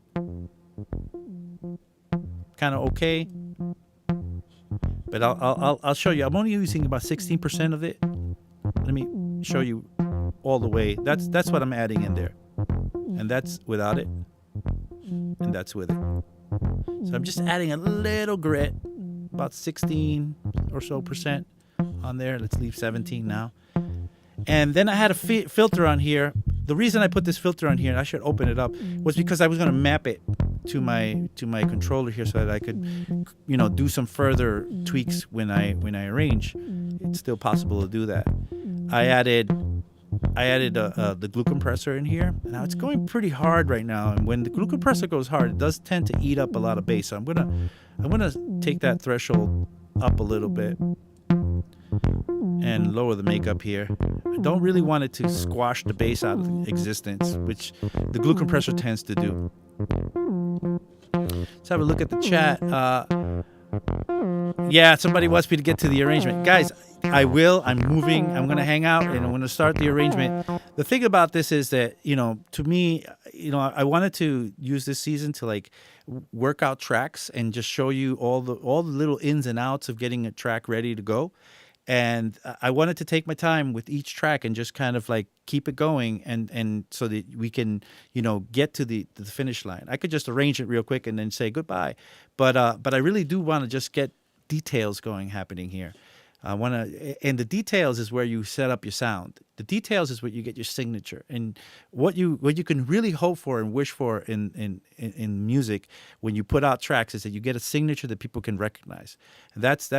S1: Kind of okay, but I'll show you. I'm only using about 16% of it. Let me show you all the way. That's what I'm adding in there, and that's without it, and that's with it. So I'm just adding a little grit, about 16 or so percent on there. Let's leave 17 now. And then I had a filter on here. The reason I put this filter on here, and I should open it up, was because I was going to map it to my controller here so that I could, do some further tweaks when I arrange. It's still possible to do that. I added the glue compressor in here. Now it's going pretty hard right now, and when the glue compressor goes hard, it does tend to eat up a lot of bass. So I'm gonna take that threshold up a little bit and lower the makeup here. I don't really want it to squash the bass out of existence, which the glue compressor tends to do. Let's have a look at the chat. Yeah, somebody wants me to get to the arrangement. Guys, I will. I'm moving. I'm going to hang out and I'm going to start the arrangement. The thing about this is that, to me, I wanted to use this season to like work out tracks and just show you all the little ins and outs of getting a track ready to go. And I wanted to take my time with each track and just kind of like keep it going and so that we can, get to the finish line. I could just arrange it real quick and then say goodbye. But I really do want to just get details happening here. And the details is where you set up your sound. The details is what you get your signature, and what you can really hope for and wish for in music when you put out tracks is that you get a signature that people can recognize. And that's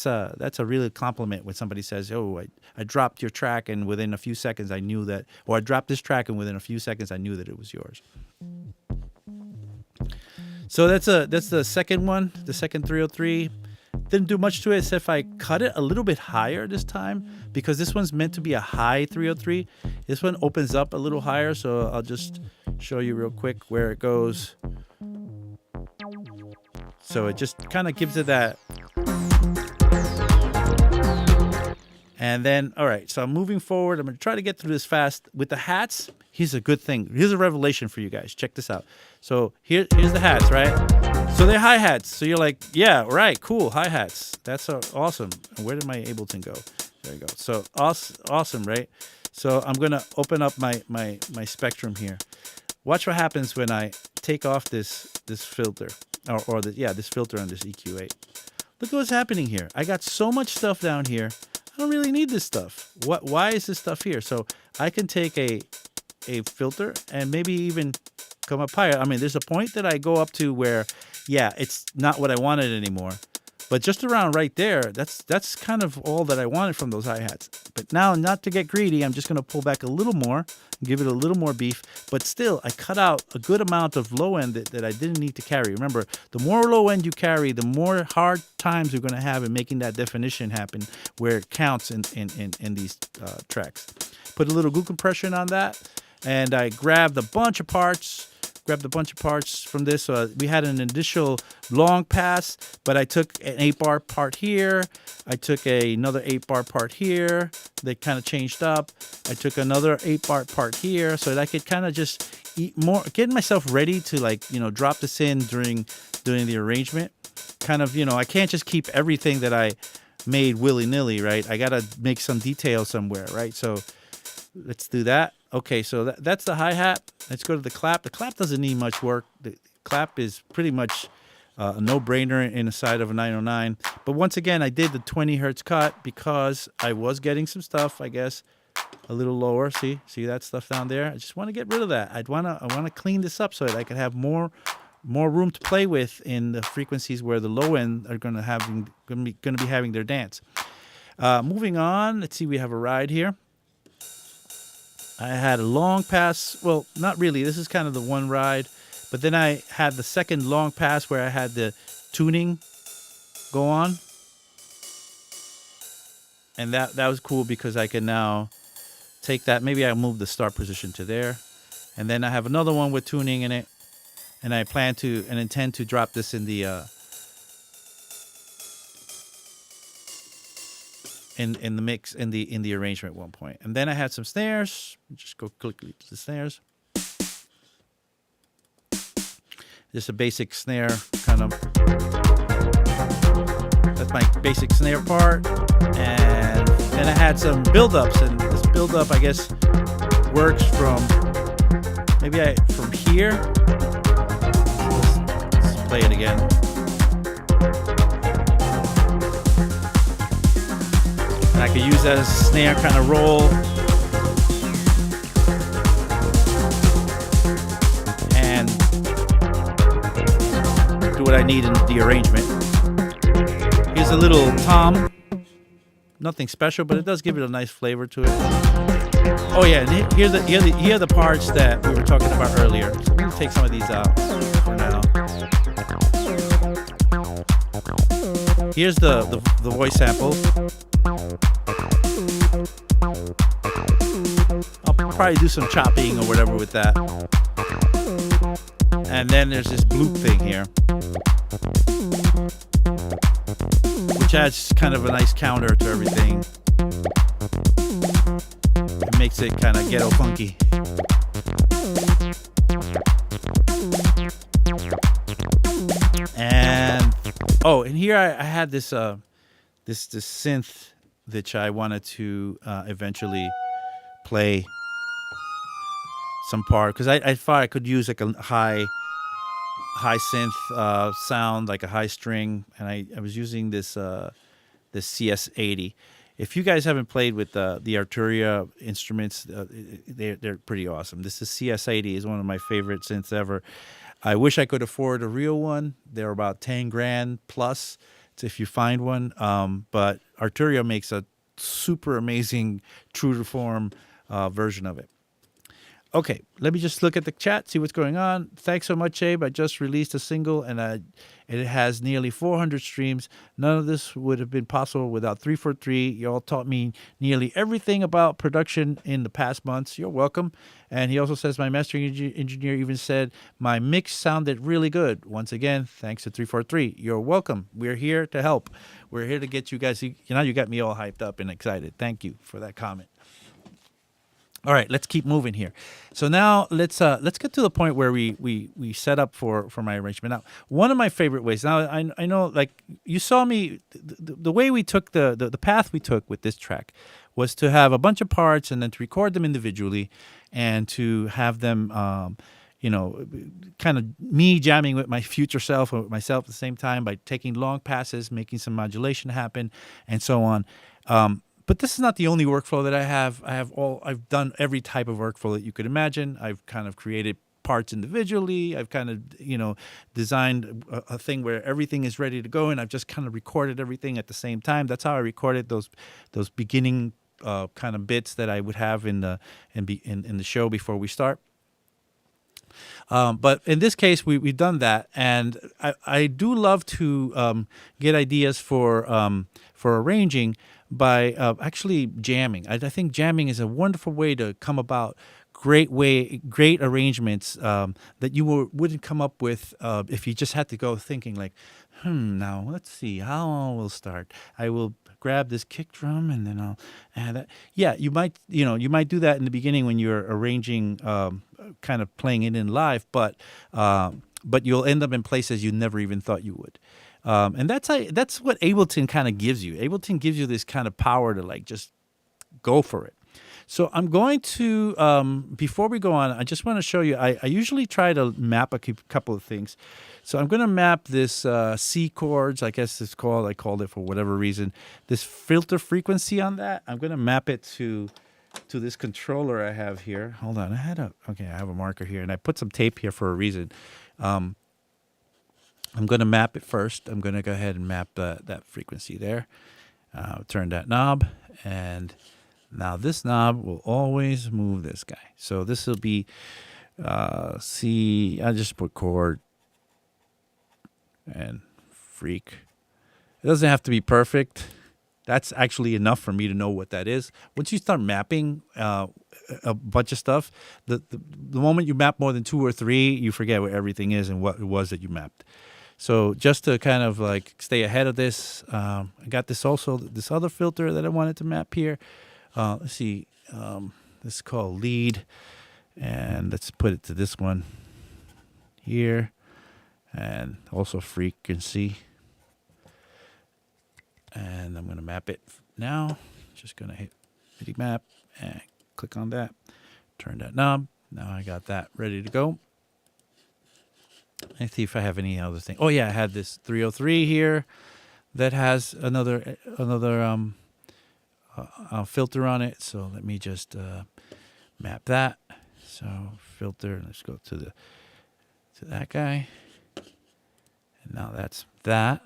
S1: a really compliment when somebody says, "Oh, I dropped your track and within a few seconds I knew that," or "I dropped this track and within a few seconds I knew that it was yours." So that's the second one, the second 303. Didn't do much to it except if I cut it a little bit higher this time, because this one's meant to be a high 303. This one opens up a little higher, so I'll just show you real quick where it goes. So it just kind of gives it that. And then, all right, so I'm moving forward. I'm going to try to get through this fast. With the hats, here's a good thing. Here's a revelation for you guys. Check this out. So here's the hats, right? So they're hi-hats. So you're like, yeah, right, cool, hi-hats. That's awesome. And where did my Ableton go? There you go. So awesome, right? So I'm going to open up my spectrum here. Watch what happens when I take off this filter, this filter on this EQ8. Look what's happening here. I got so much stuff down here. I don't really need this stuff. Why is this stuff here? So I can take a filter and maybe even come up higher. I mean, there's a point that I go up to where, yeah, it's not what I wanted anymore. But just around right there, that's kind of all that I wanted from those hi-hats. But now, not to get greedy, I'm just going to pull back a little more, give it a little more beef. But still, I cut out a good amount of low end that I didn't need to carry. Remember, the more low end you carry, the more hard times you're going to have in making that definition happen where it counts in these tracks. Put a little glue compression on that, and I grabbed a bunch of parts from this. We had an initial long pass, but I took an 8-bar part here. I took another 8-bar part here. They kind of changed up. I took another 8-bar part here so that I could kind of just get myself ready to drop this in during the arrangement. Kind of, I can't just keep everything that I made willy-nilly, right? I got to make some detail somewhere, right? So let's do that. Okay, so that's the hi-hat. Let's go to the clap. The clap doesn't need much work. The clap is pretty much a no-brainer inside of a 909. But once again, I did the 20 hertz cut because I was getting some stuff, I guess, a little lower. See that stuff down there? I just want to get rid of that. I want to clean this up so that I can have more room to play with in the frequencies where the low end are going to be having their dance. Moving on, let's see. We have a ride here. I had a long pass. Well, not really. This is kind of the one ride. But then I had the second long pass where I had the tuning go on. And that was cool because I can now take that. Maybe I'll move the start position to there. And then I have another one with tuning in it. And I intend to drop this in the in the mix in the arrangement at one point. And then I had some snares. Just go quickly to the snares. Just a basic snare kind of. That's my basic snare part. And then I had some build-ups, and this build-up I guess works from from here. Let's play it again. And I could use that as a snare kind of roll. And what I need in the arrangement. Here's a little tom. Nothing special, but it does give it a nice flavor to it. Oh yeah, and here are the parts that we were talking about earlier. So I'm gonna take some of these out for now. Here's the voice sample. I'll probably do some chopping or whatever with that. And then there's this bloop thing here, which adds kind of a nice counter to everything. It makes it kind of ghetto funky. And and here I had this this synth which I wanted to eventually play some part, because I thought I could use like a high synth sound, like a high string, and I was using this this CS80. If you guys haven't played with the Arturia instruments, they're pretty awesome. This is CS80, is one of my favorite synths ever. I wish I could afford a real one. They're about 10 grand plus if you find one. But Arturia makes a super amazing, true to form version of it. Okay, let me just look at the chat, see what's going on. Thanks so much, Abe. I just released a single, and it has nearly 400 streams. None of this would have been possible without 343. You all taught me nearly everything about production in the past months. You're welcome. And he also says, my mastering engineer even said my mix sounded really good. Once again, thanks to 343. You're welcome. We're here to help. We're here to get you guys. You got me all hyped up and excited. Thank you for that comment. All right, let's keep moving here. So now let's get to the point where we set up for my arrangement. Now, one of my favorite ways. Now I know, like, you saw me, the way we took the path we took with this track was to have a bunch of parts and then to record them individually and to have them kind of me jamming with my future self or with myself at the same time by taking long passes, making some modulation happen, and so on. But this is not the only workflow that I have. I've done every type of workflow that you could imagine. I've kind of created parts individually. I've kind of, designed a thing where everything is ready to go, and I've just kind of recorded everything at the same time. That's how I recorded those beginning kind of bits that I would have in the show before we start. But in this case, we've done that, and I do love to get ideas for arranging by actually jamming. I think jamming is a wonderful way to come about great arrangements that you wouldn't come up with if you just had to go thinking like, now let's see how we'll start. I will grab this kick drum and then I'll add that. Yeah, you might do that in the beginning when you're arranging, kind of playing it in live, but you'll end up in places you never even thought you would. And that's what Ableton kind of gives you. Ableton gives you this kind of power to like just go for it. So I'm going to, before we go on, I just want to show you, I usually try to map a couple of things. So I'm going to map this C chords, I guess it's called, I called it for whatever reason, this filter frequency on that. I'm going to map it to this controller I have here. Hold on, I have a marker here, and I put some tape here for a reason. I'm going to map it first. I'm going to go ahead and map that frequency there. Turn that knob, and now this knob will always move this guy. So this will be C. I just put chord and freak. It doesn't have to be perfect. That's actually enough for me to know what that is. Once you start mapping a bunch of stuff, the moment you map more than 2 or 3, you forget what everything is and what it was that you mapped. So just to kind of like stay ahead of this, I got this other filter that I wanted to map here. Let's see, this is called lead, and let's put it to this one here, and also frequency. And I'm going to map it now. Just going to hit MIDI map and click on that. Turn that knob. Now I got that ready to go. Let's see if I have any other thing. Oh yeah, I had this 303 here that has another filter on it. So let me just map that. So filter. Let's go to that guy. Now that's that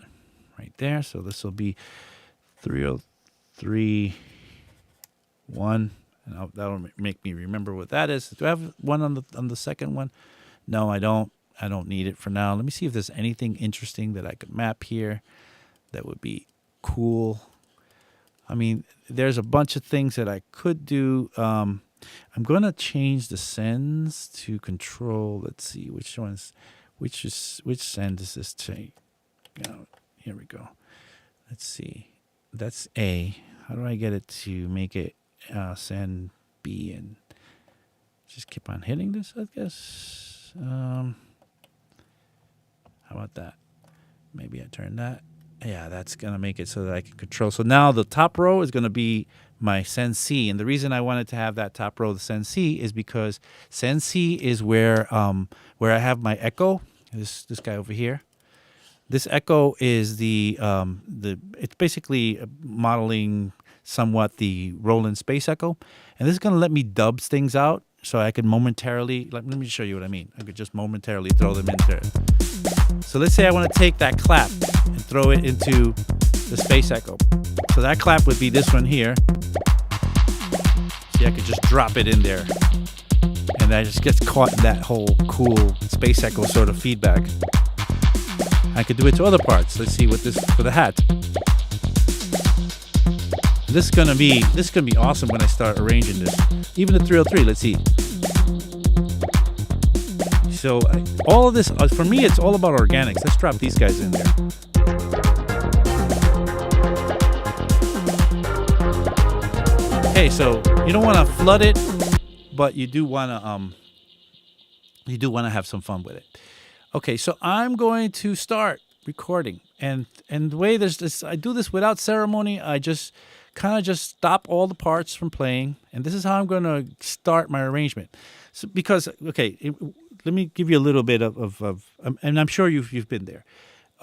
S1: right there. So this will be 303 1, and that'll make me remember what that is. Do I have one on the second one? No, I don't. I don't need it for now. Let me see if there's anything interesting that I could map here that would be cool. I mean, there's a bunch of things that I could do. I'm going to change the sends to control. Let's see which send is this to? Here we go. Let's see. That's A. How do I get it to make it send B and just keep on hitting this, I guess? How about that? Maybe I turn that. Yeah, that's going to make it so that I can control. So now the top row is going to be my send C. And the reason I wanted to have that top row, the send C, is because send C is where I have my echo, this guy over here. This echo is it's basically modeling somewhat the Roland space echo. And this is going to let me dub things out so I could momentarily, let me show you what I mean. I could just momentarily throw them in there. So let's say I want to take that clap and throw it into the space echo. So that clap would be this one here. See, I could just drop it in there. And that just gets caught in that whole cool space echo sort of feedback. I could do it to other parts. Let's see what this for the hat. This is gonna be awesome when I start arranging this. Even the 303. Let's see. So all of this for me, it's all about organics. Let's drop these guys in there. Okay, so you don't want to flood it, but you do want to have some fun with it. Okay, so I'm going to start recording, and the way there's this, I do this without ceremony. I just kind of just stop all the parts from playing, and this is how I'm going to start my arrangement. So because let me give you a little bit of and I'm sure you've been there.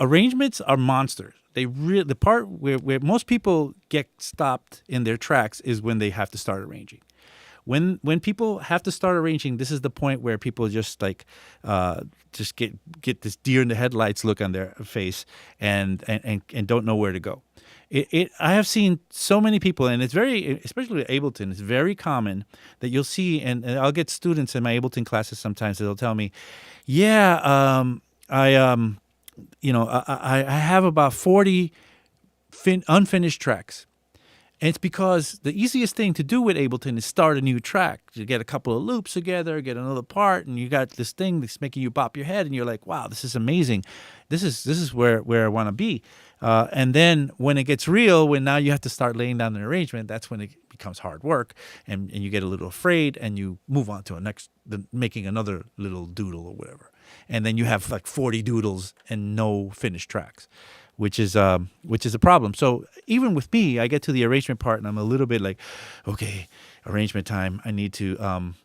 S1: Arrangements are monsters. The part where most people get stopped in their tracks is when they have to start arranging. When people have to start arranging, this is the point where people just just get this deer in the headlights look on their face and don't know where to go. I have seen so many people, and it's especially with Ableton, it's very common that you'll see, and I'll get students in my Ableton classes sometimes that'll tell me, I have about 40 unfinished tracks. And it's because the easiest thing to do with Ableton is start a new track. You get a couple of loops together, get another part, and you got this thing that's making you bop your head, and you're like, wow, this is amazing. This is where I want to be. And then when it gets real, when now you have to start laying down an arrangement, that's when it becomes hard work, and you get a little afraid, and you move on to making another little doodle or whatever. And then you have like 40 doodles and no finished tracks, which is a problem. So even with me, I get to the arrangement part and I'm a little bit like, okay, arrangement time. I need to kind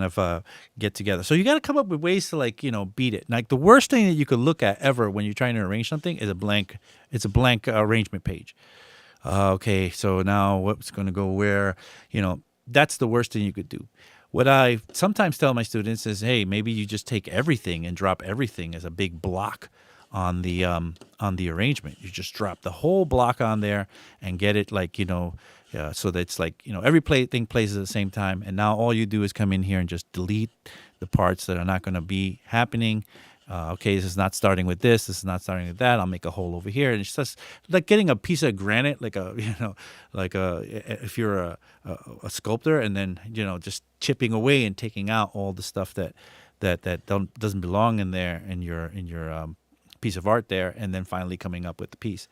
S1: of get together. So you got to come up with ways to beat it. Like the worst thing that you could look at ever when you're trying to arrange something is a blank arrangement page. Okay, so now what's going to go where? That's the worst thing you could do. What I sometimes tell my students is, hey, maybe you just take everything and drop everything as a big block on the arrangement. You just drop the whole block on there and get it so that it's every thing plays at the same time. And now all you do is come in here and just delete the parts that are not going to be happening. Okay, this is not starting with this. This is not starting with that. I'll make a hole over here, and it's just like getting a piece of granite, if you're a sculptor, and then just chipping away and taking out all the stuff that doesn't belong in there in your piece of art there, and then finally coming up with the piece.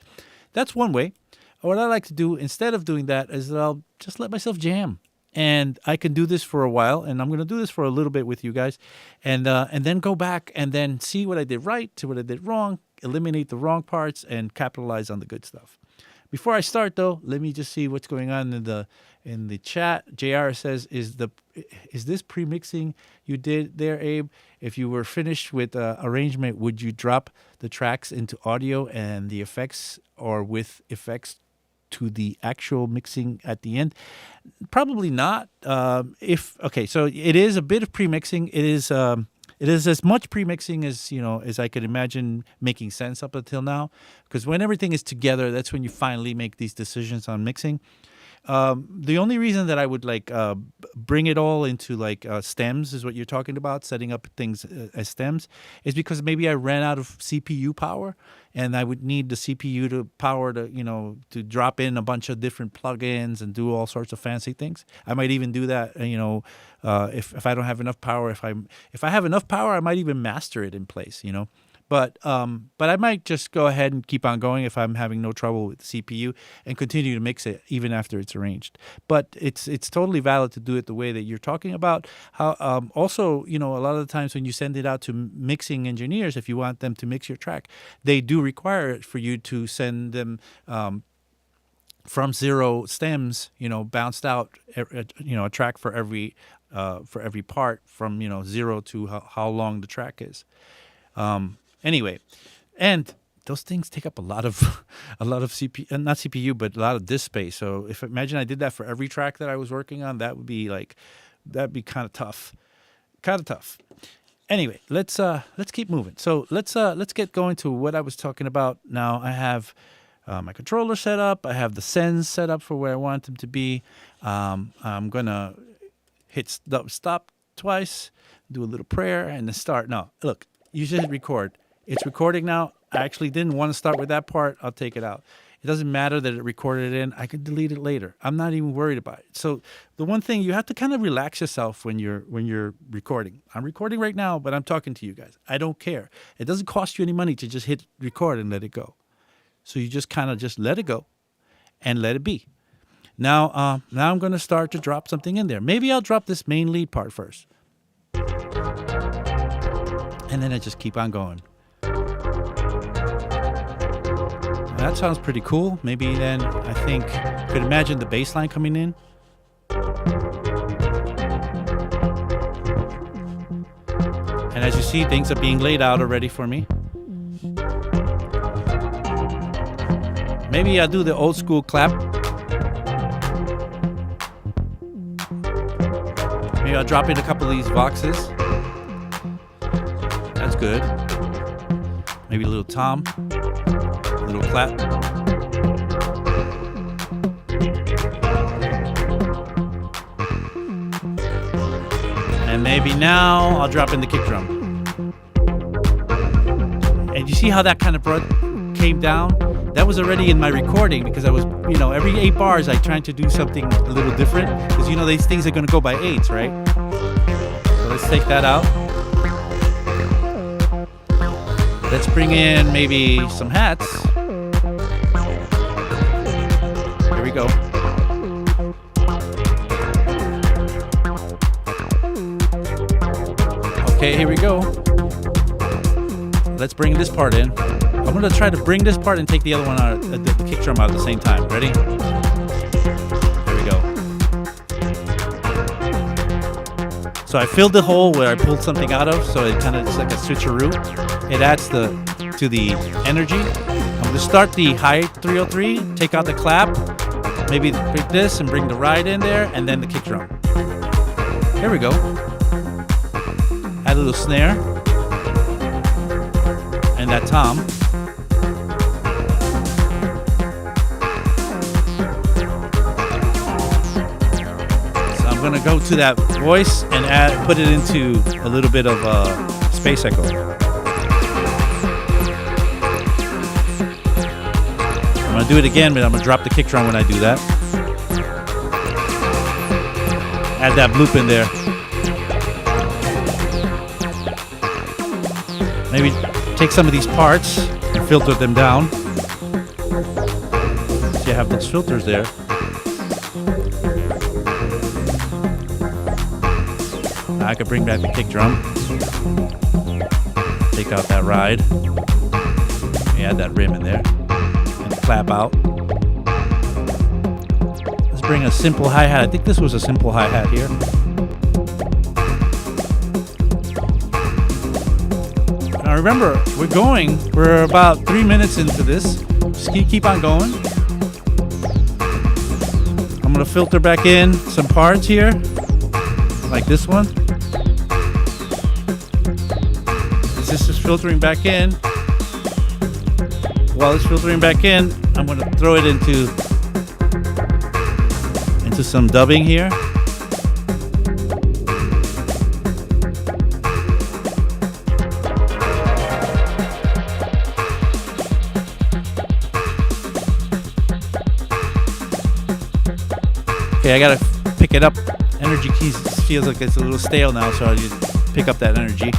S1: That's one way. What I like to do instead of doing that is that I'll just let myself jam. And I can do this for a while, and I'm going to do this for a little bit with you guys, and then go back and then see what I did right, see what I did wrong, eliminate the wrong parts, and capitalize on the good stuff. Before I start, though, let me just see what's going on in the chat. JR says, "Is this pre-mixing you did there, Abe? If you were finished with arrangement, would you drop the tracks into audio and the effects, or with effects to the actual mixing at the end?" Probably not. So it is a bit of pre-mixing. It is It is as much pre-mixing as as I could imagine making sense up until now. Because when everything is together, that's when you finally make these decisions on mixing. The only reason that I would bring it all into stems is what you're talking about, setting up things as stems, is because maybe I ran out of CPU power, and I would need the CPU to power to drop in a bunch of different plugins and do all sorts of fancy things. I might even do that, if I don't have enough power. If I have enough power, I might even master it in place. But I might just go ahead and keep on going if I'm having no trouble with the CPU and continue to mix it even after it's arranged. But it's totally valid to do it the way that you're talking about. How also, a lot of the times when you send it out to mixing engineers, if you want them to mix your track, they do require it for you to send them from 0 stems, bounced out, a track for every part from 0 to how long the track is. Anyway, and those things take up a lot of CPU, not CPU, but a lot of disk space. So imagine I did that for every track that I was working on, that'd be kind of tough. Anyway, let's keep moving. So let's get going to what I was talking about. Now I have my controller set up. I have the sends set up for where I want them to be. I'm gonna hit stop twice, do a little prayer, and then start. No, look, you just hit record. It's recording now. I actually didn't want to start with that part. I'll take it out. It doesn't matter that it recorded it in. I can delete it later. I'm not even worried about it. So the one thing, you have to kind of relax yourself when you're recording. I'm recording right now, but I'm talking to you guys. I don't care. It doesn't cost you any money to just hit record and let it go. So you just kind of just let it go and let it be. Now I'm going to start to drop something in there. Maybe I'll drop this main lead part first. And then I just keep on going. That sounds pretty cool. Maybe then I think could imagine the bass line coming in. And as you see, things are being laid out already for me. Maybe I'll do the old school clap. Maybe I'll drop in a couple of these voxes. That's good. Maybe a little tom. Little clap. And maybe now I'll drop in the kick drum. And you see how that kind of came down? That was already in my recording because I was, every 8 bars I tried to do something a little different because these things are going to go by 8s, right? So let's take that out. Let's bring in maybe some hats. Here we go. Okay, here we go. Let's bring this part in. I'm going to try to bring this part and take the other one out, the kick drum out at the same time. Ready? There we go. So I filled the hole where I pulled something out of, so it kind of is like a switcheroo. It adds to the energy. I'm going to start the high 303, take out the clap, maybe pick this and bring the ride in there, and then the kick drum. Here we go. Add a little snare. And that tom. So I'm going to go to that voice and put it into a little bit of space echo. I'm going to do it again, but I'm going to drop the kick drum when I do that. Add that bloop in there. Maybe take some of these parts and filter them down. So you have those filters there. Now I could bring back the kick drum. Take out that ride. Add that rim in there. Clap out. Let's bring a simple hi-hat. I think this was a simple hi-hat here. Now remember, we're about 3 minutes into this. Just keep on going. I'm going to filter back in some parts here, like this one. filtering back in. While it's filtering back in, I'm going to throw it into some dubbing here. Okay, I gotta pick it up. Energy keys feels like it's a little stale now, so I just pick up that energy.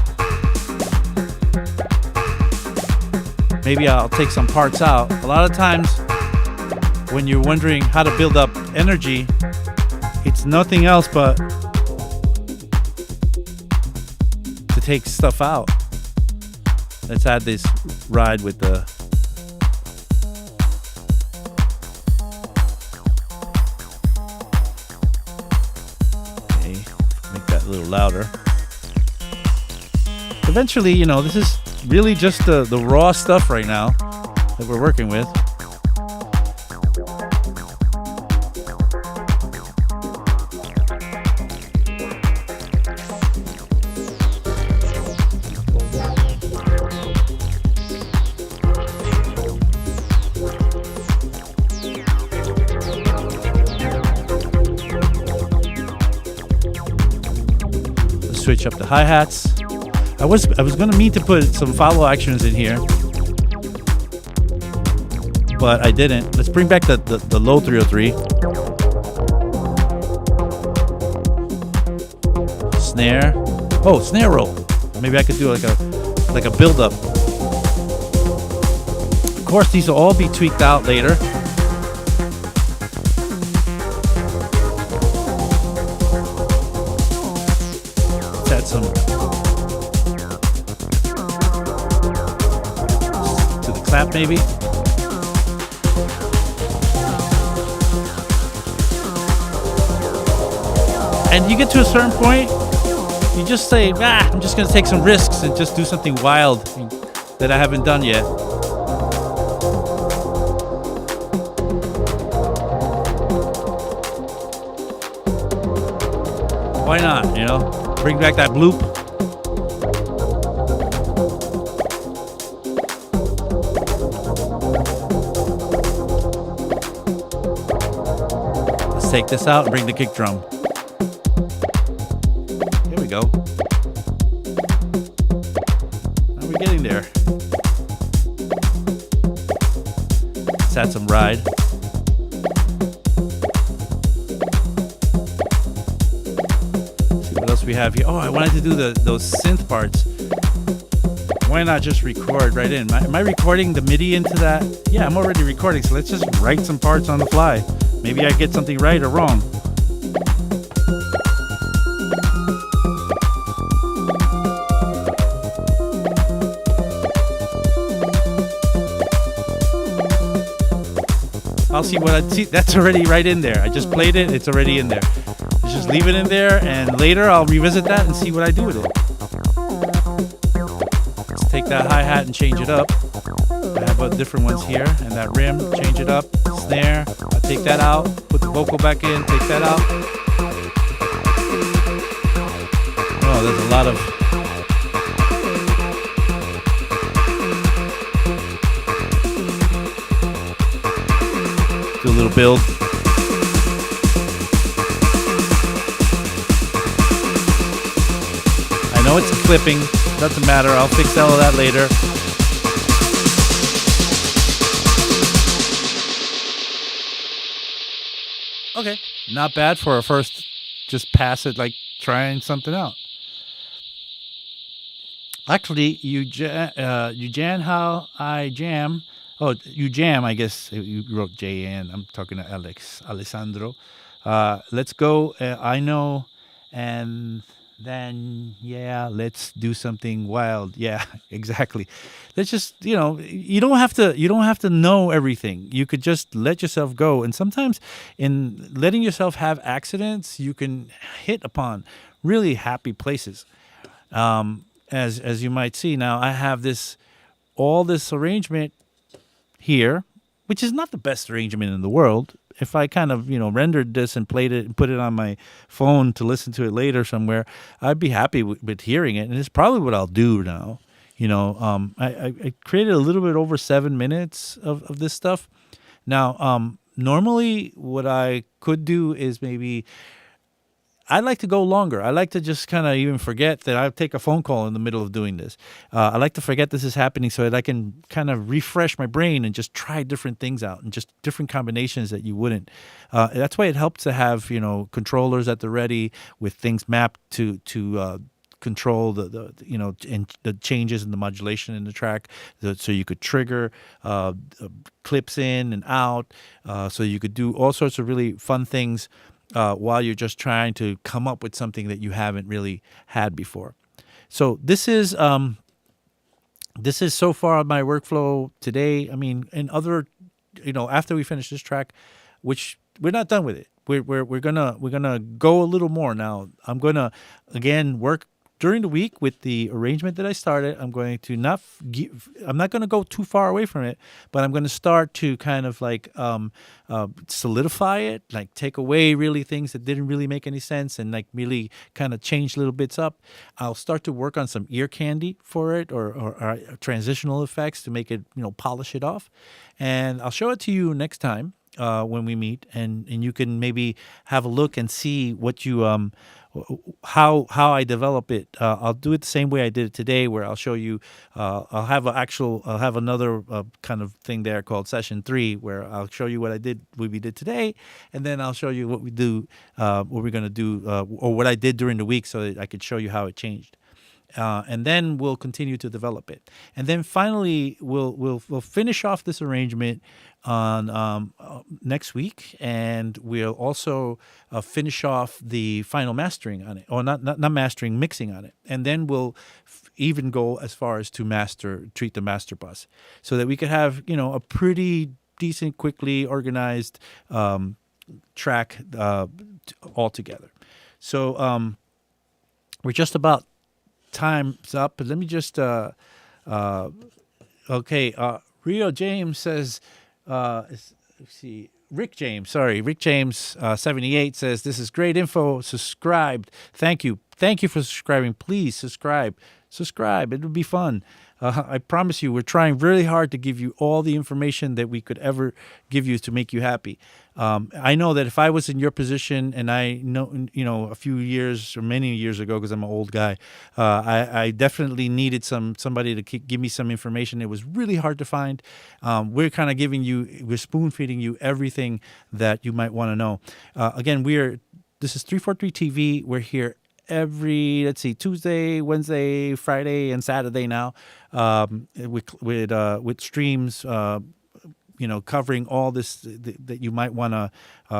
S1: Maybe I'll take some parts out. A lot of times when you're wondering how to build up energy, it's nothing else but to take stuff out. Let's add this ride with the a little louder. Eventually, you know, this is really just the raw stuff right now that we're working with. Switch up the hi-hats. I was gonna mean to put some follow actions in here, but I didn't. Let's bring back the low 303. Snare. Oh, snare roll. Maybe I could do like a build up. Of course, these will all be tweaked out later. Some to the clap maybe. And you get to a certain point, you just say, I'm just gonna take some risks and just do something wild that I haven't done yet. Why not, you know? Bring back that bloop. Let's take this out and bring the kick drum. Here we go. Now we're getting there. Let's add some ride. We have here. Oh, I wanted to do those synth parts. Why not just record right in? Am I recording the MIDI into that? Yeah, I'm already recording, so let's just write some parts on the fly. Maybe I get something right or wrong. I'll see what I see. That's already right in there. I just played it. It's already in there. Just leave it in there, and later I'll revisit that and see what I do with it. Let's take that hi-hat and change it up. I have different ones here, and that rim, change it up. Snare, I'll take that out, put the vocal back in, take that out. Oh, there's a lot of... Do a little build. I know it's clipping, doesn't matter, I'll fix all of that later. Okay, not bad for a first, just pass it like trying something out. Actually, you jam how I jam. Oh, you jam, I guess you wrote J-N. I'm talking to Alessandro. Let's go, I know, and then, yeah, let's do something wild. Yeah, exactly. Let's just, you don't have to know everything. You could just let yourself go. And sometimes in letting yourself have accidents, you can hit upon really happy places. As you might see now, I have all this arrangement here, which is not the best arrangement in the world. If I kind of, rendered this and played it and put it on my phone to listen to it later somewhere, I'd be happy with hearing it. And it's probably what I'll do now. I created a little bit over 7 minutes of this stuff. Now, normally what I could do is maybe I like to go longer. I like to just kind of even forget that I take a phone call in the middle of doing this. I like to forget this is happening so that I can kind of refresh my brain and just try different things out and just different combinations that you wouldn't. That's why it helps to have controllers at the ready with things mapped to control and the changes in the modulation in the track, so you could trigger clips in and out, so you could do all sorts of really fun things while you're just trying to come up with something that you haven't really had before. So this is so far my workflow today. I mean, and other, after we finish this track, which we're not done with it. We're gonna go a little more now. I'm gonna again work during the week with the arrangement that I started. I'm going to I'm not going to go too far away from it, but I'm going to start to kind of like solidify it, like take away really things that didn't really make any sense and like really kind of change little bits up. I'll start to work on some ear candy for it or transitional effects to make it, polish it off. And I'll show it to you next time when we meet, and you can maybe have a look and see what you how I develop it. I'll do it the same way I did it today, where I'll show you. I'll have another kind of thing there called session 3, where I'll show you what we did today, and then I'll show you what we're gonna do, or what I did during the week, so that I could show you how it changed. And then we'll continue to develop it, and then finally we'll finish off this arrangement on next week, and we'll also finish off the final mastering on it, or not mastering, mixing on it, and then we'll even go as far as to treat the master bus, so that we could have a pretty decent, quickly organized track all together. So we're just about time's up, but let me just Rio James says let's see, Rick James 78 says, this is great info, subscribed. Thank you for subscribing. Please subscribe, it would be fun. I promise you, we're trying really hard to give you all the information that we could ever give you to make you happy. I know that if I was in your position, and I know, a few years or many years ago, because I'm an old guy, I definitely needed somebody to give me some information. It was really hard to find. We're kind of we're spoon feeding you everything that you might want to know. Again, this is 343 TV. We're here every Tuesday, Wednesday, Friday, and Saturday now, with streams, covering all this that you might want to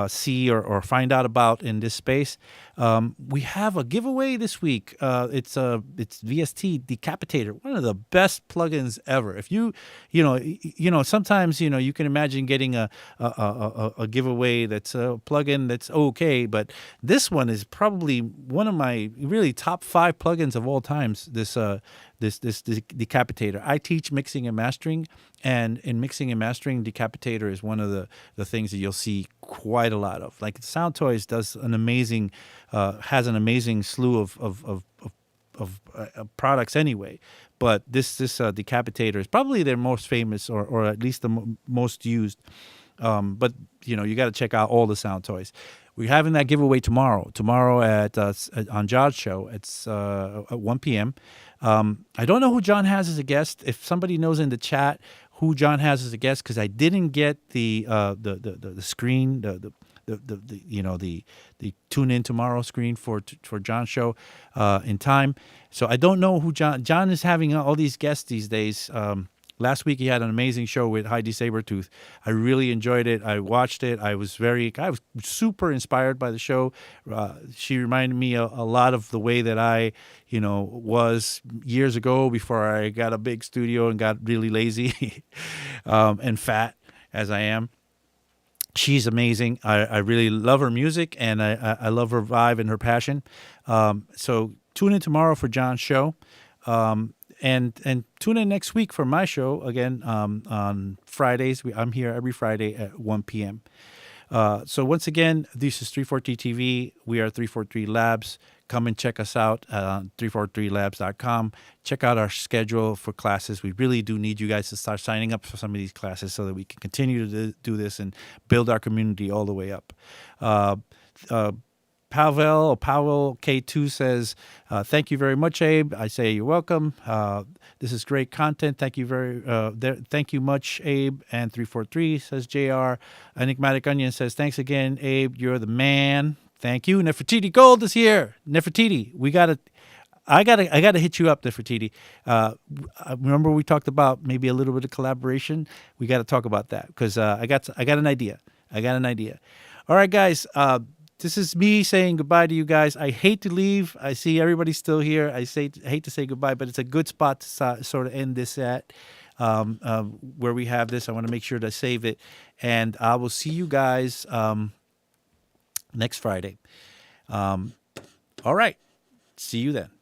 S1: see or find out about in this space. We have a giveaway this week. It's VST Decapitator, one of the best plugins ever. If sometimes you can imagine getting a giveaway that's a plugin that's okay, but this one is probably one of my really top 5 plugins of all times. This Decapitator. I teach mixing and mastering, and in mixing and mastering, Decapitator is one of the things that you'll see quite a lot of. Like Sound Toys does has an amazing slew of products anyway, but this Decapitator is probably their most famous, or at least the most used. But you got to check out all the Sound Toys. We're having that giveaway tomorrow on John's show. It's at 1 p.m. I don't know who John has as a guest. If somebody knows in the chat who John has as a guest, because I didn't get the screen, the tune in tomorrow screen for John's show in time. So I don't know who John is having all these guests these days. Last week he had an amazing show with Heidi Sabertooth. I really enjoyed it. I watched it. I was super inspired by the show. She reminded me a lot of the way that I, was years ago before I got a big studio and got really lazy and fat as I am. She's amazing. I really love her music, and I love her vibe and her passion. So tune in tomorrow for John's show. And tune in next week for my show again on Fridays. I'm here every Friday at 1 p.m. So once again, this is 343 TV. We are 343 Labs, come and check us out on 343labs.com. Check out our schedule for classes. We really do need you guys to start signing up for some of these classes so that we can continue to do this and build our community all the way up. Powell K2 says, thank you very much, Abe. I say you're welcome. This is great content. Thank you thank you much, Abe. And 343 says JR. Enigmatic Onion says, thanks again, Abe. You're the man. Thank you. Nefertiti Gold is here. Nefertiti, I gotta hit you up, Nefertiti. Remember we talked about maybe a little bit of collaboration. We got to talk about that because I got an idea. All right, guys. This is me saying goodbye to you guys. I hate to leave. I see everybody's still here. I hate to say goodbye, but it's a good spot to sort of end this at where we have this. I want to make sure to save it. And I will see you guys next Friday. All right. See you then.